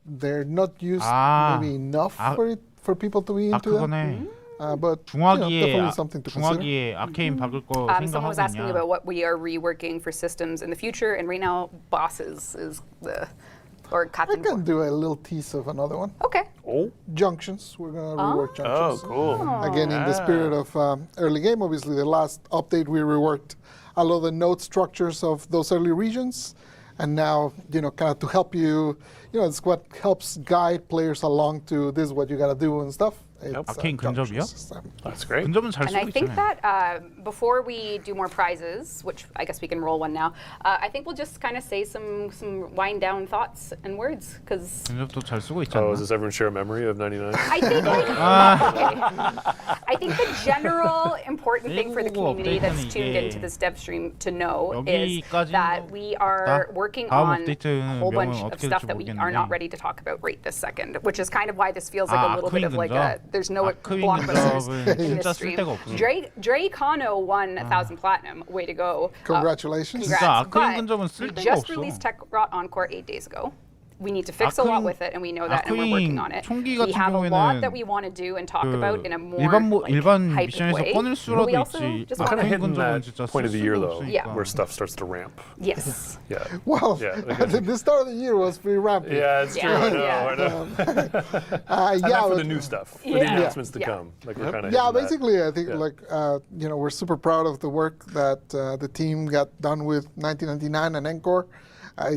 they're not used 아. maybe enough 아. for people to be 아 into them. 그거네. But 중화기에 definitely something to consider. 중화기에 아케인 박을 거 Someone was 생각하고 asking 있냐? about what we are reworking for systems in the future, and right now, bosses is the Or I Captain? can do a little tease of another one. Okay. Oh, Junctions. We're gonna rework oh, junctions. cool. Again, in the spirit of early game, obviously the last update we reworked a lot of the node structures of those early regions, and now kind of to help you, it's what helps guide players along to this is what you gotta do and stuff. It's, 아케인 junction 근접이요? system. That's great. 근접은 잘 And I 쓰고 think 있잖아요. that before we do more prizes, which I guess we can roll one now, I think we'll just kind of say some wind down thoughts and words because 근접도 잘 쓰고 있지 Oh, 않나? does everyone share a memory of 99? I think I think the general important thing for the community that's tuned into this dev stream to know is that we are working on a whole bunch of stuff that we are not ready to talk about right this second, which is kind of why this feels like a little bit of like a there's no blockbusters in this stream. Dracono won 1,000 platinum. Way to go! Congratulations. Congrats. 진짜 아크린 But 근접은 we 쓸 데가 just 없어. released Techrot Encore 8 days ago. We need to fix a lot with it, and we know that, and we're working on it. 총기 We 같은 have a lot that 경우에는 we want to do and talk about in a more 일반 hyped 미션에서 way. 꺼낼 But 수라도 we also 있지. just We're kind want of to hitting 근접은 that 진짜 point of the 쓸 year, 수가 though, Yeah. where stuff starts to ramp. yes. Yeah. Well, Yeah, the start of the year was pretty rampy. Yeah, it's true. I know. Yeah. I know. Yeah, Not for but- the new stuff, for the Yeah. announcements to Yeah. come. Like we're kind of Yeah, basically, I think Yeah. we're super proud of the work that the team got done with 1999 and Encore.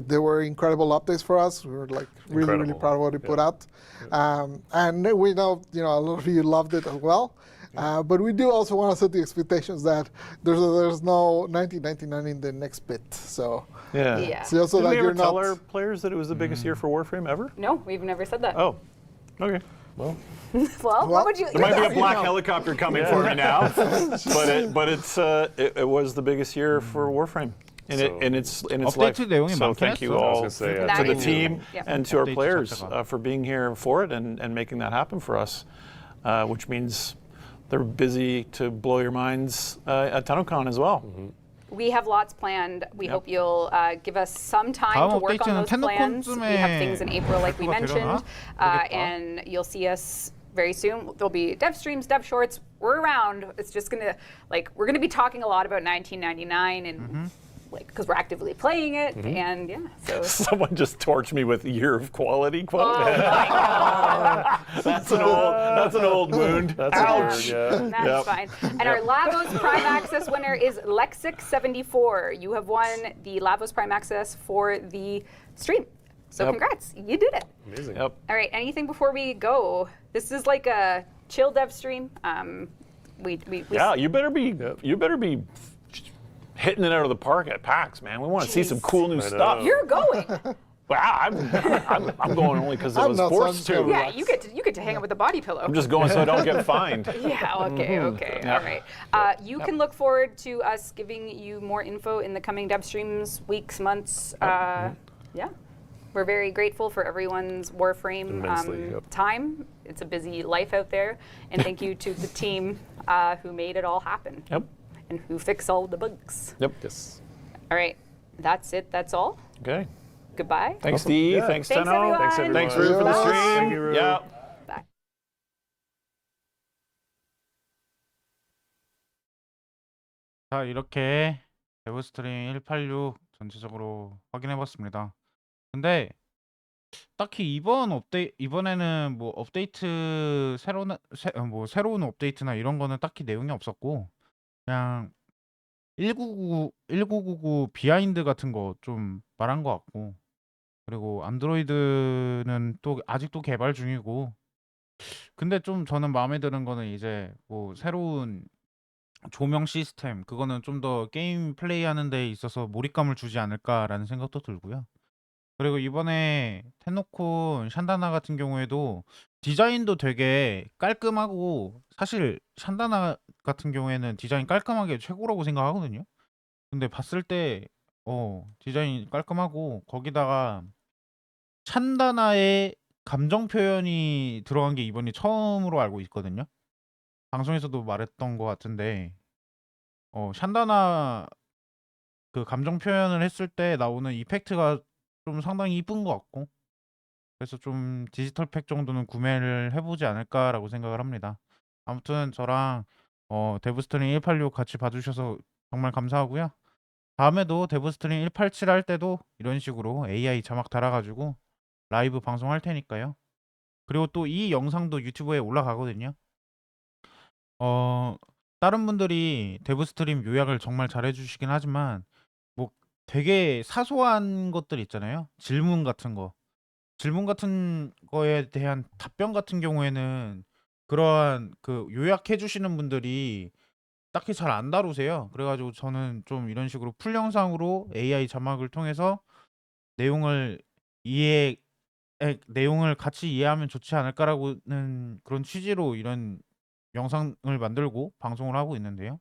They were incredible updates for us. We were like really Incredible. proud of what we put out, and we know a lot of you loved it as well. But we do also want to set the expectations that there's no 1999 in the next bit. So Yeah. Yeah. so also Did that we you're ever tell not. our players that it was the biggest year for Warframe ever? No, we've never said that. Oh, okay. Well, Well, what would you? there might be a You black know. helicopter coming for me now, but it was the biggest year for Warframe in its life. 업데이트 내용이 So 많긴 thank you 했어. all I was gonna say, to the Nice. team Yeah. and to our Update players 자체가. for being here for it and making that happen for us, which means they're busy to blow your minds at Tennocon as well. We have lots planned. We Yep. hope you'll give us some time 다음 to work on 업데이트는 those plans. We have Tennocon쯤에 things in April, like we 발표가 mentioned, 되려나? 모르겠다. and you'll see us very soon. There'll be dev streams, dev shorts. We're around. It's just gonna we're gonna be talking a lot about 1999 and because we're actively playing it, and yeah. So Someone just torched me with "year of quality" quote. oh my God, That's an old wound. That's Ouch. a word, yeah. that's fine. And our Lavos Prime Access winner is Lexic74. You have won the Lavos Prime Access for the stream. So Yep. congrats, you did it. Amazing. Yep. All right, anything before we go? This is like a chill dev stream. We Yeah, you better be hitting it out of the park at PAX, man. We want to see some cool new stuff. You're going. Well, I'm going only because I I'm was not, forced so I'm to. Yeah, you get to hang out with the body pillow. I'm just going so I don't get fined. Yeah, okay. Yeah. All right. You can look forward to us giving you more info in the coming dev streams, weeks, months. Yeah. We're very grateful for everyone's Warframe Immensely, yep. time. It's a busy life out there. And thank you to the team who made it all happen Yep. and who fixed all the bugs. Yep. Yes. All right. That's it. That's all. Okay. Goodbye. Thanks, Steve. Yeah. Thanks, Thanks, Tenno. everyone. Thanks, everyone. Thanks, Rue, for the Bye. stream. Thank you, Rue. Yeah. Bye. 자, 이렇게 데브스트림 186 전체적으로 확인해봤습니다. 근데 딱히 이번에는 뭐 업데이트 새로운 업데이트나 이런 거는 딱히 내용이 없었고 그냥 1999 비하인드 같은 거 좀 말한 것 같고 그리고 안드로이드는 또 아직도 개발 중이고 근데 좀 저는 마음에 드는 거는 이제 뭐 새로운 조명 시스템 그거는 좀 더 게임 플레이하는 데 있어서 몰입감을 주지 않을까라는 생각도 들고요. 그리고 이번에 텐노콘 샨다나 같은 경우에도 디자인도 되게 깔끔하고 사실 샨다나 같은 경우에는 디자인 깔끔하게 최고라고 생각하거든요. 근데 봤을 때 디자인 깔끔하고 거기다가 샨다나의 감정 표현이 들어간 게 이번이 처음으로 알고 있거든요. 방송에서도 말했던 것 같은데 샨다나 그 감정 표현을 했을 때 나오는 이펙트가 좀 상당히 이쁜 것 같고 그래서 좀 디지털 팩 정도는 구매를 해보지 않을까라고 생각을 합니다. 아무튼 저랑 데브스트림 186 같이 봐주셔서 정말 감사하고요. 다음에도 데브스트림 187 할 때도 이런 식으로 AI 자막 달아가지고 라이브 방송할 테니까요. 그리고 또 이 영상도 유튜브에 올라가거든요. 어 다른 분들이 데브스트림 요약을 정말 잘해 주시긴 하지만 뭐 되게 사소한 것들 있잖아요. 질문 같은 거. 질문 같은 거에 대한 답변 같은 경우에는 그러한 그 요약해 주시는 분들이 딱히 잘 안 다루세요. 그래 가지고 저는 좀 이런 식으로 풀 영상으로 AI 자막을 통해서 내용을 이해 내용을 같이 이해하면 좋지 않을까라고는 그런 취지로 이런 영상을 만들고 방송을 하고 있는데요.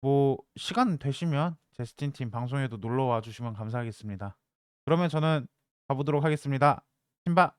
뭐 시간 되시면 제스틴 팀 방송에도 놀러 와 주시면 감사하겠습니다. 그러면 저는 가 보도록 하겠습니다. 팀바.